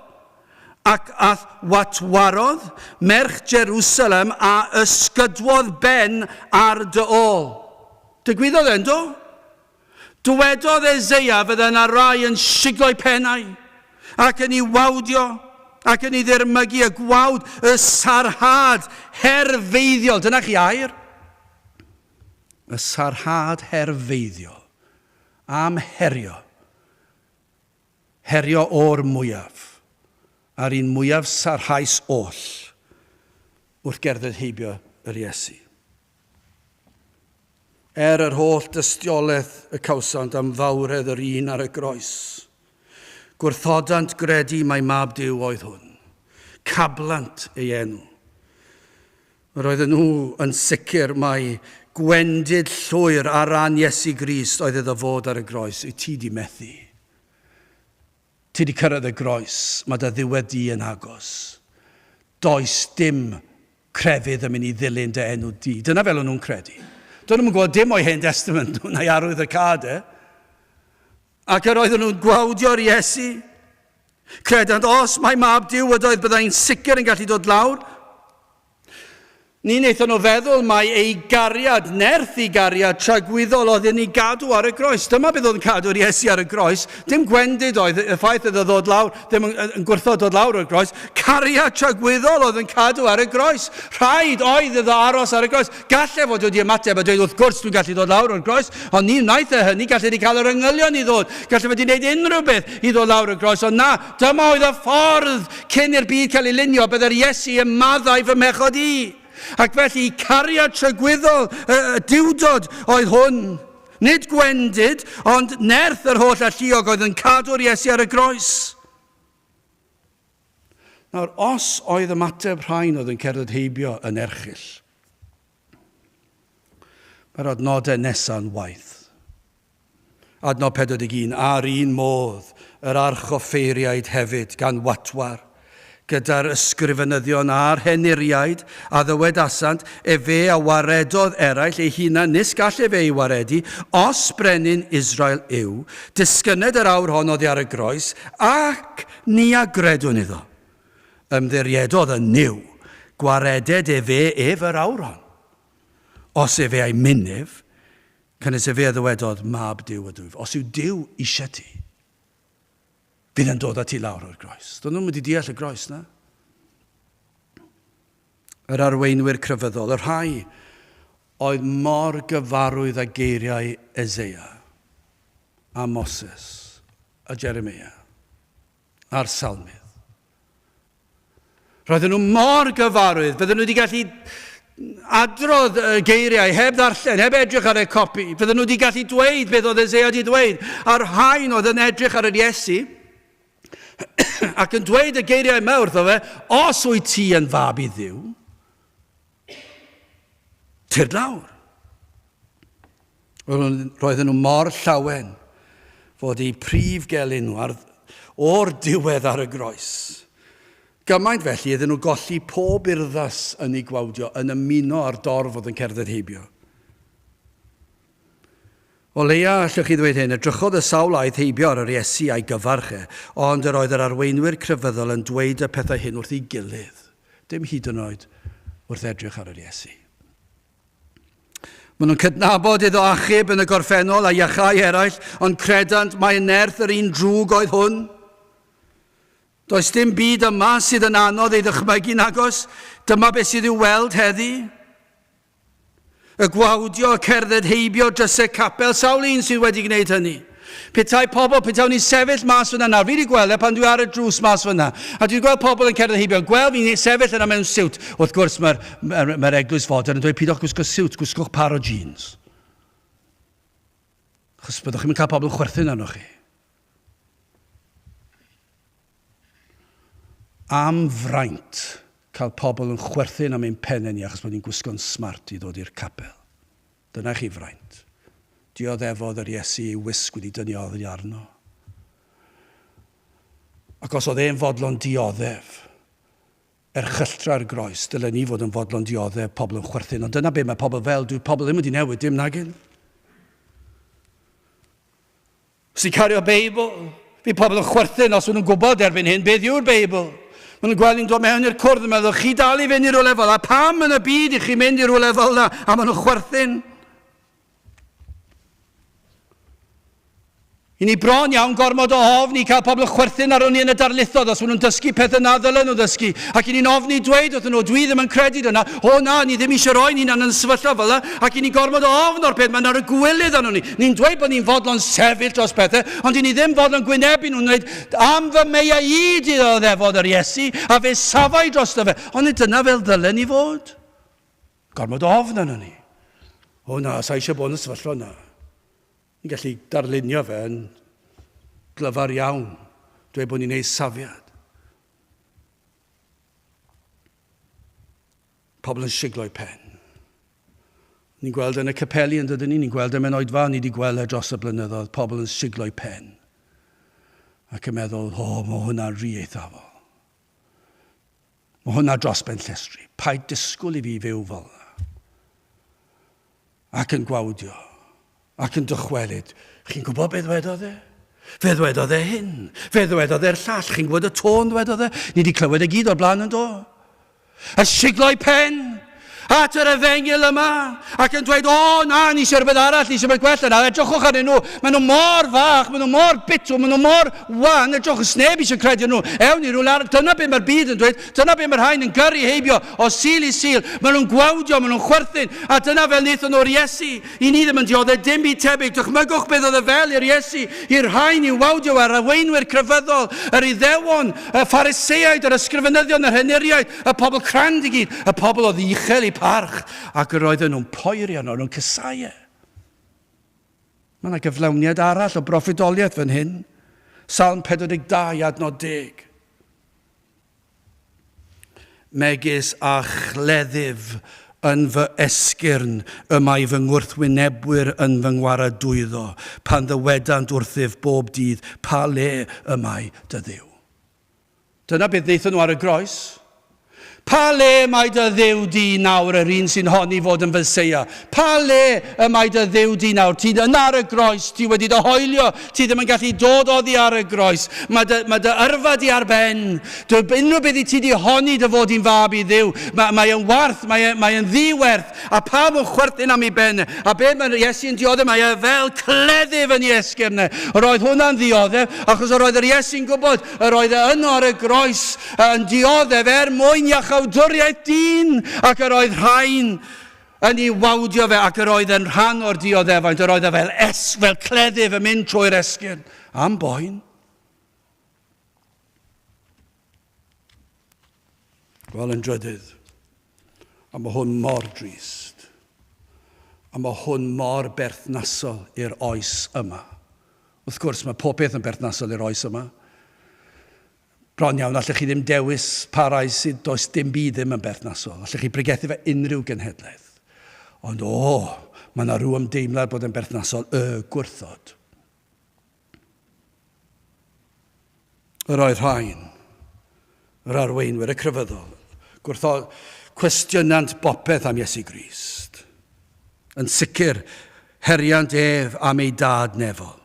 ac ath watwarodd, merch Jerusalem a ysgydwodd ben ar dy ôl. Digwyddodd e'n do? Dywedodd Eseia fydda yna rai yn siglo'i pennau, ac yn ei wawdio, ac yn ei ddirmygu y gwawd y sarhad herfeiddiol. Dyna chi air? Y sarhad herfeiddiol. Am herio. Herio o'r mwyaf. A'r un mwyaf sarhaus oll wrth gerdded heibio yr Iesu. Yr holl dystiolaeth y cawsant am fawredd yr un ar y groes. Gwrthodant gredu mai mab Duw oedd hwn. Cablant ei enw. Roedden nhw yn sicr mai gwendid llwyr ar ran Iesu Grist oedd iddo fod ar y groes. Wyt ti di methu. Ti di cyrraedd y groes. Mae dy ddiwedd di yn agos. Does dim crefydd yn mynd i ddilyn dy enw di. Dyna fel o'n nhw'n credu. Do'n nhw'n gwybod dim o'i Hen Testament nhw, neu arwydd y cad, Ac yr oedden nhw'n gwawdio'r Iesu, credant os mae mab Duw ydoedd byddai'n sicr yn gallu dod lawr. Ni wnaethon nhw feddwl mai ei gariad, nerth ei gariad tragwyddol oedd yn ei gadw ar y groes. Dyma beth oedd yn cadw'r Iesu ar y groes. Dim gwendid oedd y ffaith oedd ddod lawr, ddim yn gwrthod dod lawr o'r groes. Cariad tragwyddol oedd yn cadw ar y groes. Rhaid oedd iddo aros ar y groes. Galle fod wedi ymateb a dweud wrth gwrs dwi'n gallu dod lawr o'r groes, ond ni wnaeth e hynny, galle wedi cael yr yngylion i ddod. Galle wedi wneud unrhyw beth i ddod lawr o'r groes, ond na, dyma oedd y ffordd cyn i'r byd cael ei lunio, byddai'r Iesu yn maddau fy mechod i. Ac felly cariad tragwyddol diwdod oedd hwn. Nid gwendid, ond nerth yr holl alluog oedd yn cadw'r Iesu ar y groes. Nawr, os oedd ymateb rhain oedd yn cerdded heibio yn erchyll, mae'r adnodau nesaf yn waith. Adnod 41, ar un modd yr archoffeiriaid hefyd gan watwar, gyda'r ysgrifenyddion a'r heniriaid a ddywedasant fe a waredodd eraill ei hunan nis gall fe ei waredu os brenin Israel yw, disgyned yr awr hon oddi ar y groes ac ni agredwn iddo. Ymddiriedodd yn niw, gwareded fe yr awr hon. Os fe ei mynif, cynnes fe ddwedodd mab Duw y dwyf. Os yw Duw eisiau ti, fydd yn dod â ti lawr o'r groes. Do'n nhw'n mynd i deall y groes na. Yr arweinwyr crefyddol, yr rhai oedd mor gyfarwydd â geiriau Eseia, a Moses, a Jeremia, a'r Salmydd. Roedden nhw mor gyfarwydd, bydden nhw wedi gallu adrodd geiriau, heb ddarllen, heb edrych ar y copi. Fydden nhw wedi gallu dweud beth oedd Eseia wedi dweud. A'r haen oedd yn edrych ar yr Iesu, ac yn dweud y geiriau mawrth o fe, os wyt ti yn fab i Dduw, tyrd lawr. Roedden nhw mor llawen fod eu prif gelyn nhw o'r diwedd ar y groes. Gymaint felly, iddyn nhw golli pob urddas yn ei gwawdio, yn ymuno ar dorf oedd yn cerdded heibio. O leia, allwch chi ddweud hyn, edrychodd y sawlaeth heibio ar yr Iesu a'i gyfarch ond yr oedd yr arweinwyr crefyddol yn dweud y pethau hyn wrth ei gilydd. Dim hyd yn oed wrth edrych ar yr Iesu. Maen nhw'n cydnabod iddo achub yn y gorffennol a iachau eraill, ond credant mae nerth yr un drwg oedd hwn. Does dim byd yma sydd yn anodd ei ddychmygu nagos. Dyma beth sydd i'w weld heddi. Y gwawdio, cerdded heibio dros y capel, sawl un sydd wedi gwneud hynny. Petai pobl, petawn ni sefyll mas fyna nawr. Fi wedi gweld pan dwi ar y drws mas fyna. A dwi'n gweld pobl yn cerdded heibio. Gweld fi'n sefyll yna mewn siwt. Wrth gwrs mae'r eglwys fodern yn dweud pidwch gwisgo siwt, gwisgwch paro jeans. Chos byddwch chi'n cael pobl yn chwerthin arnoch chi. Am fraint cael pobl yn chwerthin am ein pennau ni achos bod ni'n gwisgo'n smart i ddod i'r capel. Dyna chi fraint. Dioddefodd yr Iesu ei wisg wedi dynnu oddi arno. Ac os oedd e'n fodlon dioddef, erchylltra'r groes, dylen ni fod yn fodlon dioddef pobl yn chwerthin. Ond dyna be mae pobl fel, pobl ddim wedi newid, dim nagyn. Os i cario Beibl, fi pobl yn chwerthin os nhw'n gwybod erbyn hyn, beth yw'r Beibl? Maen nhw'n gweld ni'n dod mewn i'r cwrdd yn meddwl, chi dal i fynd i'r rhywle fel, a pam yn y byd i chi mynd i'r rhywle fel na, a maen nhw'n chwerthin. I ni bron iawn gormod o ofni cael pobl yn chwerthin ar hwnni yn y darlithoedd os maen nhw'n dysgu pethau na ddylen nhw ddysgu. Ac i ni'n ofni dweud wrthyn nhw, dwi ddim yn credu dyna, o na, ni ddim eisiau roi ni'n yn sefyllfa fel yna, ac i ni gormod o ofn o'r peth, mae'n ar y gwylydd arno ni. Ni'n dweud bod ni'n fodlon sefyll dros pethau, ond i ni ddim fodlon gwynebu nhw'n dweud, am fy meia i dioddefod yr Iesu, a fe safai dros fe. Ond dyna fel ddylen ni fod. Gormod o ofn arno ni. O na, sa eisiau bod yn y sefyllfa yna. Ni'n gallu darlunio fe yn glyfar iawn, dweud bod ni'n neud safiad. Pobl yn siglo'i pen. Ni'n gweld yn y capeli yn dydyn ni'n gweld yn oedfa, ni wedi gweld e dros y blynyddoedd, pobl yn siglo'i pen. Ac yn meddwl, mae hwnna'n rhy eithafol. Mae hwnna dros ben llestri. Paid disgwyl i fi fyw fel yna. Ac yn gwawdio. Ac yn dychwelyd, chi'n gwybod beth ddwedodd e? Fe ddwedodd e hyn, fe ddwedodd e'r llall, chi'n gwybod y tôn ddwedodd e? Ni wedi clywed e gyd o'r blaen yn do. A siglo'i pen at yr efengil yma, ac yn dweud, o na, ni eisiau rhywbeth arall, ni eisiau rhywbeth gwell yna, edrychwch arnyn nhw, maen nhw mor fach, maen nhw mor bitw, maen nhw mor wan, edrychwch, sneb eisiau credu nhw, ewn i rhywle arall, dyna be mae'r byd yn dweud, dyna be mae'r haen yn gyrru heibio o sil i sil, maen nhw'n gwawdio, maen nhw'n chwerthin, a dyna fel wnaethon nhw'r Iesu, i ni ddim yn dioddau dim byd tebyg, dychmygwch beth oedd y fel i'r Iesu, i'r haen i wawdio ar arweinwyr crefyddol, yr Iddewon, y Phariseaid, yr ysgrifenyddion, yr henuriaid, y pobl crand i gyd, y pobl oedd uchel i parch, ac yr oedden nhw'n poeri arno, nhw'n cysau e. Mae yna gyflawniad arall o broffidoliaeth fan hyn. Salm 42, adnod 10. Megis a chleddyf yn fy esgyrn y mae fy ngwrthwynebwyr yn fy ngwaradwyddo, pan ddywedant wrthyf bob dydd, pa le y mae dy Dduw. Dyna beth ddeithon nhw ar y groes. Pa le mae dy Dduw di nawr yr un sy'n honni fod yn fyseia? Pa le y mae dy Dduw di nawr? Ti yn ar y groes, ti wedi dy hoelio, ti ddim yn gallu dod oddi ar y groes. Mae dy yrfa di ar ben. Unrhyw beth i ti di honni dy fod i'n fab i Dduw. Mae'n warth, mae'n ddiwerth. A pa mwyn chwerthin am ei ben. A be mae'r Iesu'n dioddef, mae fel cleddyf yn ei esgyrnau. Roedd hwnna'n ddioddef, achos roedd yr Iesu'n gwybod, roedd yno ar y groes yn dioddef mwyn awdwriaeth dyn, ac yr oedd rhain yn ei wawdio fe, ac yr oedd yn rhan o'r dioddefaint, yr oedd e fel cleddyf yn mynd trwy'r esgyrn. Am boen. Wel yn drydydd, A mae hwn mor drist. A mae hwn mor berthnasol i'r oes yma. Wrth gwrs, mae pob beth yn berthnasol i'r oes yma. Bron iawn, allech chi ddim dewis parau sydd does dim byd ddim yn berthnasol. Allech chi bregethu fe unrhyw genhedlaeth. Ond mae yna rhyw ymdeimlad bod yn berthnasol gwrthod. Yr oedd rhain, yr arweinwyr, y crefyddol, gwrthod, cwestiynant bopeth am Iesu Grist. Yn sicr, heriant ef am ei dad nefol.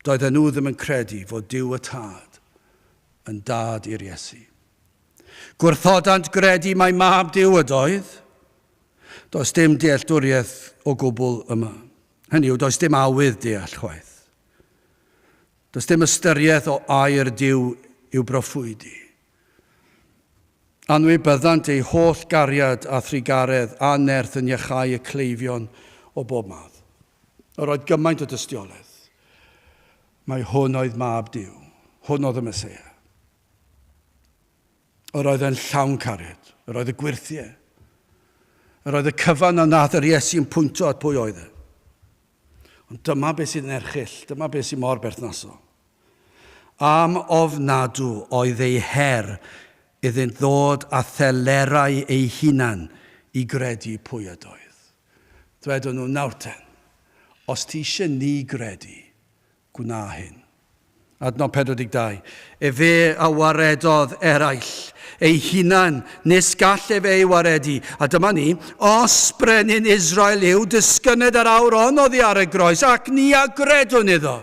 Doedden nhw ddim yn credu fod Duw y Tad yn dad i'r Iesu. Gwrthodant gredu mai mab Duw ydoedd. Does dim dealltwriaeth o gwbl yma. Hynny yw, does dim awydd deall chwaith. Does dim ystyriaeth o air Duw i'w broffwydi. Anwybyddant ei holl gariad a thrigaredd a nerth yn iachau y cleifion o bob madd. Yr oedd gymaint o dystiolaeth. Mae hwn oedd mab Duw. Hwn oedd y Meseia. Yr oedd yn llawn cariad. Yr oedd y gwirthiau. Yr oedd y cyfan a nath yr Iesu'n pwyntio at pwy oedd e. Ond dyma beth sy'n erchill. Dyma beth sy'n mor berthnasol. Am ofnadw oedd ei her iddynt ddod a thelerau ei hunan i gredu pwy ydoedd. Dwedon nhw nawrten, os ti eisiau ni gredu, gwna hyn. Adnod 42. E fe a waredodd eraill, ei hunan, nes galle fe ei waredu. A dyma ni, os brenin Israel yw, dysgyned ar awr on oddi ar y groes, ac ni a gredwn iddo.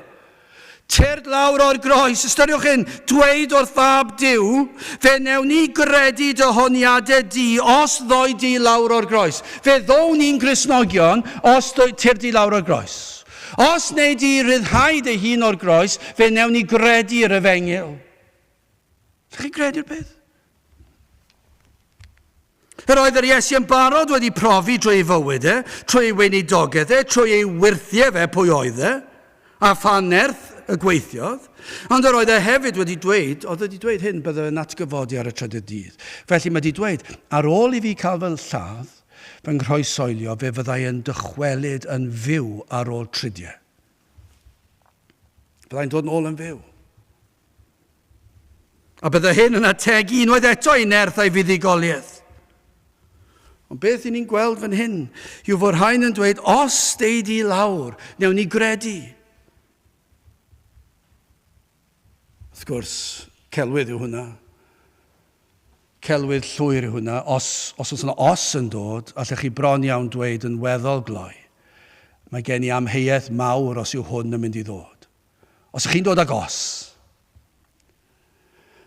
Tyrd lawr o'r groes, ystyriwch hyn, dweud wrth fab Duw, fe newn ni gredu dy honiadau di, os ddoi di lawr o'r groes. Fe ddown ni'n Gristnogion, os tyrd di lawr o'r groes. Os wneud i ryddhau dy hun o'r groes, fe newn ni gredu'r efengil. Ydych chi credu'r beth? Yr oedd yr Iesu yn barod wedi profi drwy ei fywyd e, trwy ei weinidogaeth e, trwy ei wirthiau fe pwy oedd e, a phanerth y gweithiodd, ond yr oedd e hefyd wedi dweud, oedd wedi dweud hyn bydde yn atgyfodi ar y trydydd dydd. Felly mae wedi dweud, ar ôl i fi cael fel lladd, fy nghroesoelio, fe fyddai yn dychwelyd yn fyw ar ôl tridiau. Byddai'n dod yn ôl yn fyw. A bydde hyn yn ategu unwaith eto i nerth a'i fuddigoliaeth. Ond beth i ni'n gweld fan hyn, yw fod rhain yn dweud, os deud i lawr, newn ni gredu. Wrth gwrs, celwydd yw hwnna. Celwydd llwyr yw hwnna. Os oes yna os yn dod, allech chi bron iawn dweud yn weddol gloi. Mae gen i amheuaeth mawr os yw hwn yn mynd i ddod. Os ych chi'n dod ag os.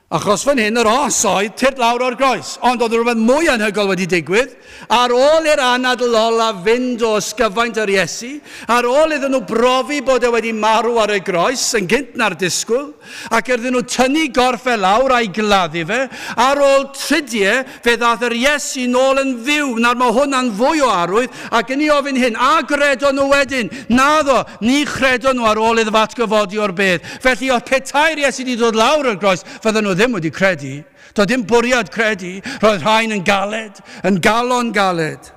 Achos fan hyn, yr os oedd tyrd lawr o'r groes. Ond oedd rhywbeth mwy anhygoel wedi digwydd. Ar ôl i'r anadl ola fynd o ysgyfaint yr Iesu, ar ôl iddyn nhw brofi bod e wedi marw ar y groes, yn gynt na'r disgwyl, ac iddyn nhw tynnu gorff e lawr a'i gladdu fe, ar ôl tridiau, fe ddath yr Iesu nôl yn fyw, nawr mae hwnna'n fwy o arwydd, ac yn ei ofyn hyn, a gredo nhw wedyn, naddo, ni chredo nhw ar ôl iddo fatgyfodi o'r bedd. Felly oedd petai'r Iesu wedi dod lawr o'r groes, fydden nhw ddim wedi credu. Doedd dim bwriad credu. Roedd rhain yn galed, yn galon galed.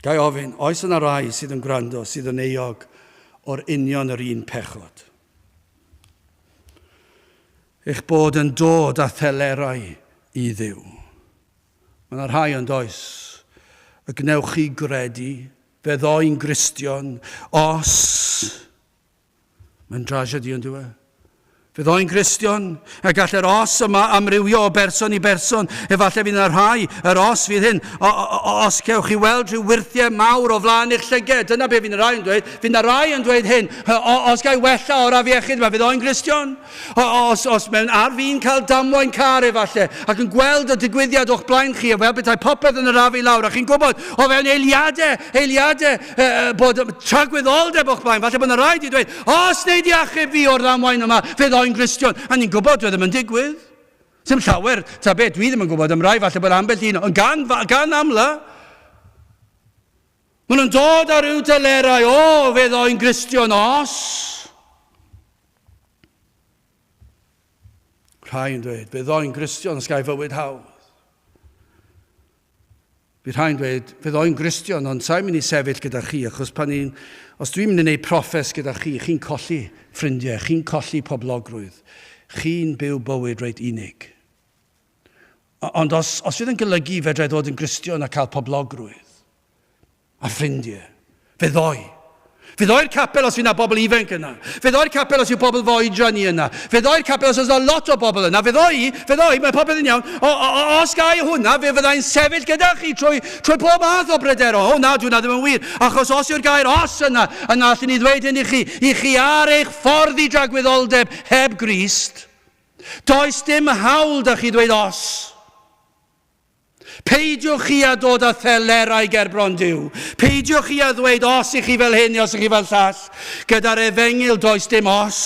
Gai ofyn, oes yna rai sydd yn gwrando, sydd yn euog o'r union yr un pechod. Eich bod yn dod a thelerau i Dduw. Mae yna rhai yn does. Y gnewch chi gredu, fe ddoi'n Gristion, os mae'n drasiedi yn dweud. Fe ddoi'n Gristion, a gallai'r os yma amrywio o berson i berson, efallai fydd yna rhai, yr os fydd hyn, os cewch chi weld rhyw wirthiau mawr o flaen eich llyged, dyna be fydd yna rai yn dweud, fydd yna rai yn dweud hyn, os gai wella o'r afiechyd yma, fe ddoi'n Gristion, os mewn ar fi'n cael damwain car efallai, ac yn gweld y digwyddiad o'ch blaen chi, fel bethau popeth yn yr afi lawr, a chi'n gwybod, o fewn eiliadau, bod tragwyddoldeb o'ch blaen, falle bod yna rai di dweud, os neud i achub fi o'r damwain yma, fe ddoi'n Gristion, a ni'n gwybod dwi ddim yn digwydd. Sym llawer, ta beth, dwi ddim yn gwybod am rai, falle bod ambell un, ond gan amla, maen nhw'n dod ar ryw delerau, fe ddoi'n Gristion os. rhai yn dweud, fe ddoi'n Gristion os gael fywyd hawdd. Fe rhai'n dweud, fe ddoi'n Gristion, ond sa'n mynd i sefyll gyda chi, achos os dwi'n mynd i wneud proffes gyda chi, chi'n colli ffrindiau, chi'n colli poblogrwydd, chi'n byw bywyd reit unig. Ond os fydd yn golygu fedrai ddod yn Gristion a cael poblogrwydd a ffrindiau, fe ddoi. Fe ddoi'r capel os fydd yna bobl ifanc yna. Fe ddoi'r capel os yw bobl foedran ni yna. Fe ddoi'r capel os yna lot o bobl yna. Fe ddoi, mae popeth yn iawn. Os gai hwnna, fe fyddai'n sefyll gyda chi trwy pob math o bryderon. O na, dwi'n ddim yn wir. Achos os yw'r gair os yna, yna allwn ni ddweud hyn i chi ar eich ffordd i dragwyddoldeb heb Grist, does dim hawl da chi ddweud os. Peidiwch chi a dod a thelerau gerbron Duw. Peidiwch chi a ddweud os i chi fel hyn, os i chi fel llall. Gyda'r efengil does dim os.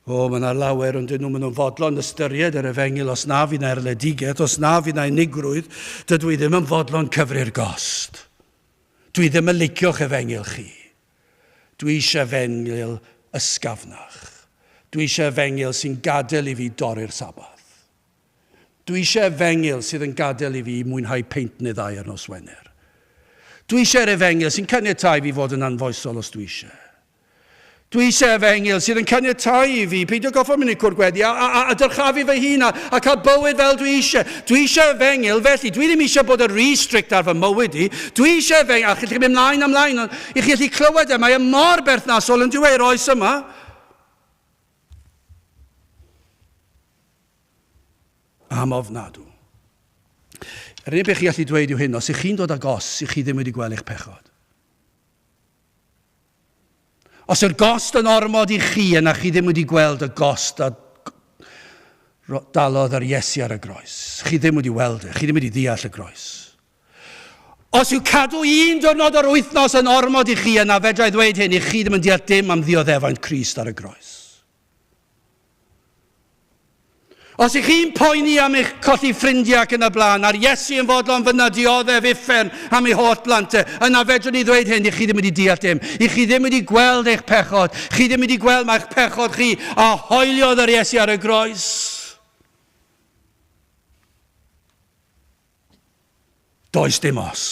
Mae yna lawer ond nhw nhw'n fodlon ystyried yr efengil os na fi na erledigaeth, os na fi na unigrwydd, dydw i ddim yn fodlon cyfri'r gost. Dwi ddim yn licio'ch efengil chi. Dwi eisiau efengil ysgafnach. Dwi eisiau efengil sy'n gadael i fi dorri'r sabath. Dwi eisiau efengil sydd yn gadael i fi mwynhau peint neu ddau ar nos Wener. Dwi eisiau'r efengil sy'n caniatáu fi fod yn anfoesol os dwi eisiau. Dwi eisiau efengil sydd yn caniatáu i fi, peidio goffo mynd i cwrdd gweddi a dyrchafu fy hun a cael bywyd fel dwi eisiau. Dwi eisiau efengil, felly dwi ddim eisiau bod yn rhi-strict ar fy mywyd i. Dwi eisiau efengil, a chi'n mynd ymlaen, i chi'n clywed mae mor berthnasol yn diwe'r oes yma. Am ofnadw. Yr unig beth chi allu dweud yw hyn, os ych chi'n dod ag os, ych chi ddim wedi gweld eich pechod. Os yw'r gost yn ormod i chi yna chi ddim wedi gweld y gost a dalodd yr Iesu ar y groes. Chi ddim wedi weld chi ddim wedi ddeall y groes. Os yw cadw un diwrnod o'r wythnos yn ormod i chi yna fedrai ddweud hyn, chi ddim yn deall dim am ddioddefaint Crist ar y groes. Os ych chi'n poeni am eich colli ffrindiau ac yn y blaen, a'r Iesu yn fodlon fyna dioddef uffern am ei holl blantau, yna fedrwn ni ddweud hyn, chi ddim wedi deall dim. Chi ddim wedi gweld eich pechod. Chi ddim wedi gweld mae'ch pechod chi a hoeliodd yr Iesu ar y groes. Does dim os.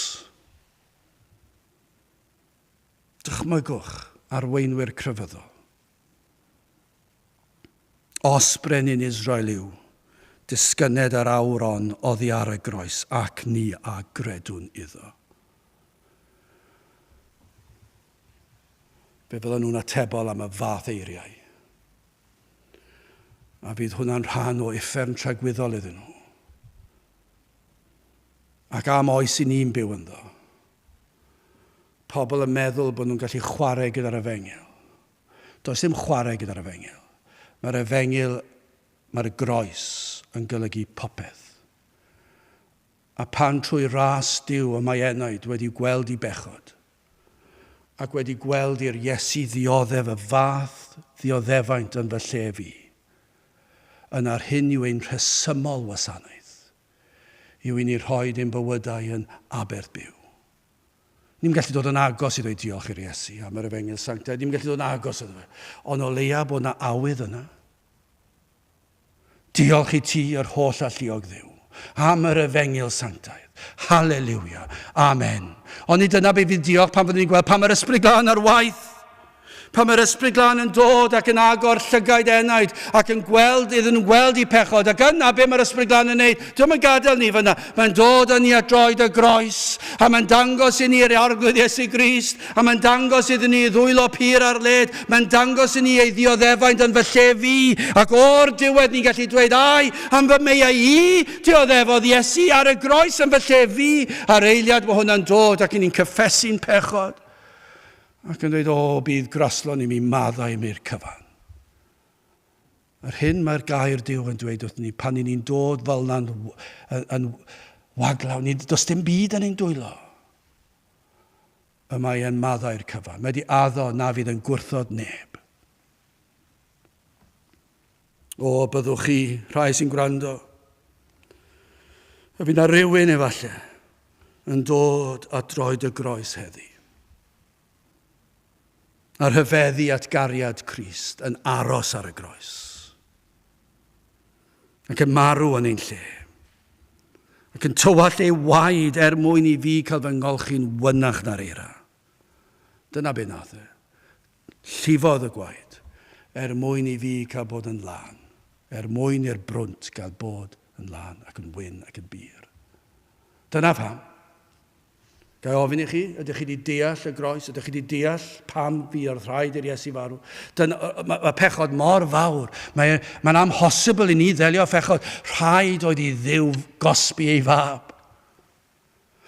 Dychmygwch arweinwyr crefyddol. Os brenin Israel yw, disgyned yr awron oddi ar y groes ac ni a gredwn iddo. Fe fydden nhw'n atebol am y fath eiriau. A fydd hwnna'n rhan o uffern tragwyddol iddyn nhw. Ac am oes i ni'n byw ynddo. Pobl yn meddwl bod nhw'n gallu chwarae gyda'r efengil. Does dim chwarae gyda'r efengil. Mae'r efengil, mae'r groes yn golygu popeth. A pan trwy ras Duw y mae enaid wedi gweld i bechod, ac wedi gweld i'r Iesu ddioddef y fath ddioddefaint yn fy lle fi, yna'r hyn yw ein rhesymol wasanaeth, yw un i rhoi ein bywydau yn aberbyw. Ni'n gallu dod yn agos i ddweud diolch i'r Iesu am yr efengil sanctaidd. Ni'n gallu dod yn agos iddo fe. Ond o leia bod yna awydd yna. Diolch i ti yr holl alluog Dduw am yr efengil sanctaidd. Halleluia. Amen. Ond ni dyna beth fydd diolch pan fyddwn ni'n gweld pan mae'r ysbryd glân ar waith. Pan mae'r ysbryd glân yn dod ac yn agor llygaid enaid ac yn gweld, iddyn nhw'n gweld i pechod ac yna be mae'r ysbryd glân yn neud. Dwi'n yn gadael ni fyna. Mae'n dod â ni at droed y groes a mae'n dangos i ni yr arglwydd Iesu Grist a mae'n dangos iddyn ni ddwylo pur ar led. Mae'n dangos i ni ei ddioddefaint yn fy lle fi ac o'r diwedd ni'n gallu dweud ai am fy meiau i dioddefodd Iesu ar y groes yn fy lle fi a'r eiliad mae hwnna'n dod ac ni'n cyffesu'n pechod. Ac yn dweud, bydd graslon i mi maddau i'r cyfan. Yr hyn mae'r gair Duw yn dweud wrth ni, pan ni'n dod fel yna'n waglaw, does dim byd yn ein dwylo. Y mae e'n maddau'r cyfan. Mae di addo na fydd yn gwrthod neb. Byddwch chi, rhai sy'n gwrando, a fydd na rywun efallai yn dod at droed y groes heddi. a rhyfeddu at gariad Crist yn aros ar y groes. Ac yn marw yn ein lle. Ac yn tywall ei waed mwyn i fi cael fy ngolchi'n wynach na'r eira. Dyna be nath e. Llifodd y gwaed mwyn i fi cael bod yn lan. Mwyn i'r brwnt gael bod yn lan ac yn wyn ac yn bir. Dyna pam. Gai ofyn i chi, ydych chi wedi deall y groes, ydych chi wedi deall pam fi oedd rhaid i'r Iesu farw. Mae pechod mor fawr. Mae'n amhosibl i ni ddelio pechod. Rhaid oedd i Dduw gosbi ei fab.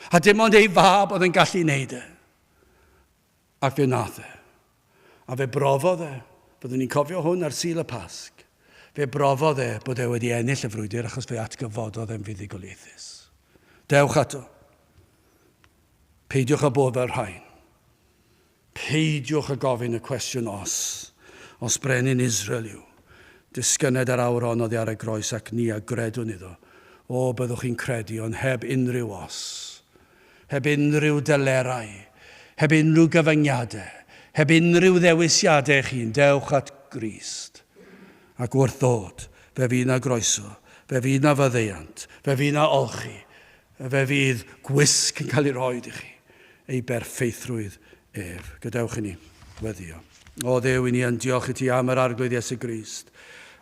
A dim ond ei fab oedd yn gallu wneud e. Ac fe nath e. A fe brofodd e. Byddwn ni'n cofio hwn ar Sul y Pasg. Fe brofodd e bod e wedi ennill y frwydr achos fe atgyfododd e'n fuddugoliaethus. Dewch ato. Peidiwch a bod fel rhain. Peidiwch a gofyn y cwestiwn os brenin Israel yw. Disgyned ar awr ond oddi ar y groes ac ni a gredwn iddo. O, byddwch chi'n credu, ond heb unrhyw os. Heb unrhyw delerau. Heb unrhyw gyfyngiadau. Heb unrhyw ddewisiadau chi'n dewch at Grist. Ac wrth ddod, fe fydd na groeso, fe fydd na faddeuant, fe fydd na olchi, fe fydd gwisg yn cael ei roed i chi. Ei berffeithrwydd ef. Gadewch i ni weddio. O Dduw, i ni yn diolch i ti am yr arglwydd Iesu Grist,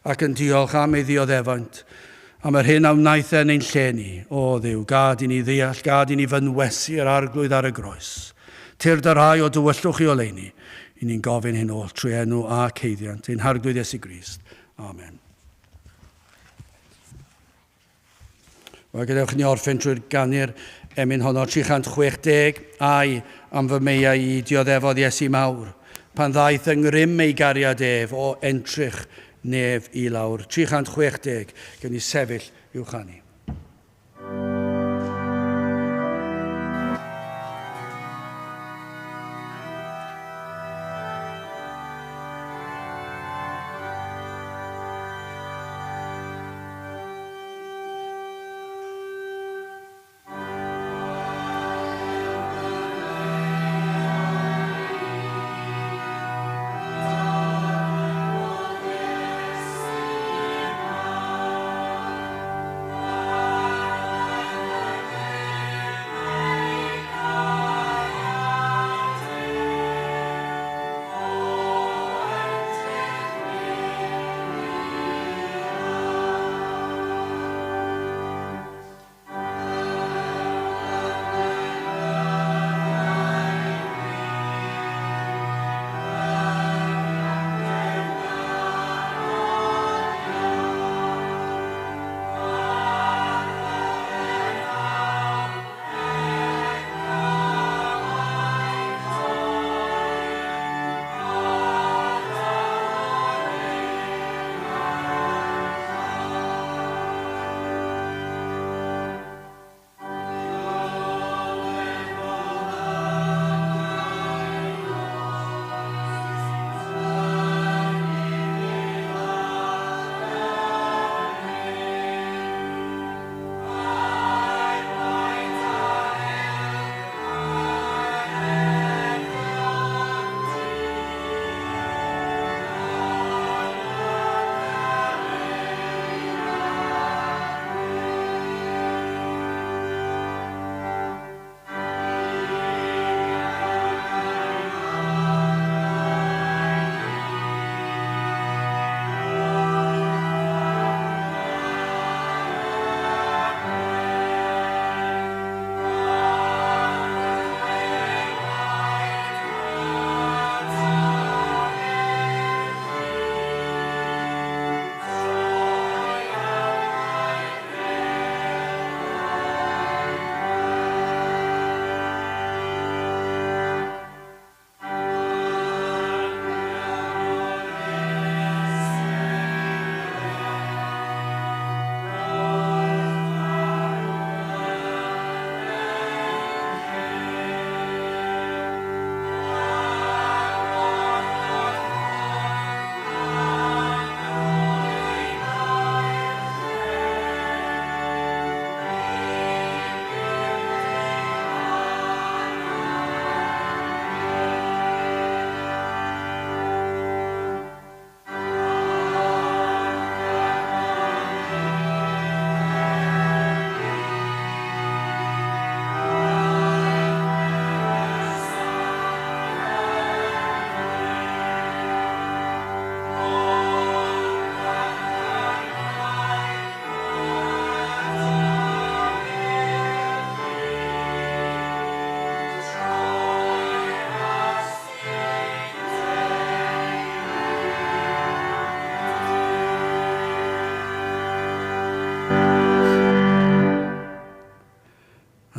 ac yn diolch am ei ddioddefant, am yr hyn a wnaeth yn ein lle ni. O Dduw, gad i ni ddeall, gad i ni fynwesu yr arglwydd ar y groes. Tir dy rai o dywyllwch i oleuni, i ni'n gofyn hyn oll trwy enw a ceiddiant, ein harglwydd Iesu Grist. Amen. Wel, gadewch ni orffen trwy'r ganir emyn honno 360 ai am fy meiau i dioddefodd Iesu mawr, pan ddaeth yng ngrym ei gariad ef o entrych nef i lawr. 360, gen i sefyll i'w chanu.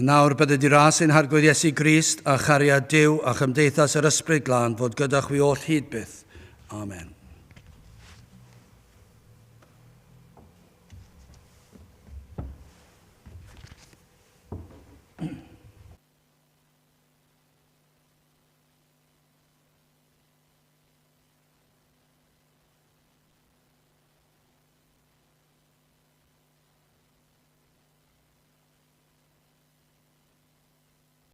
A nawr bydde di ras ein harglwydd Iesu Grist a chariad Duw a chymdeithas yr ysbryd glân fod gyda chwi oll hyd byth. Amen.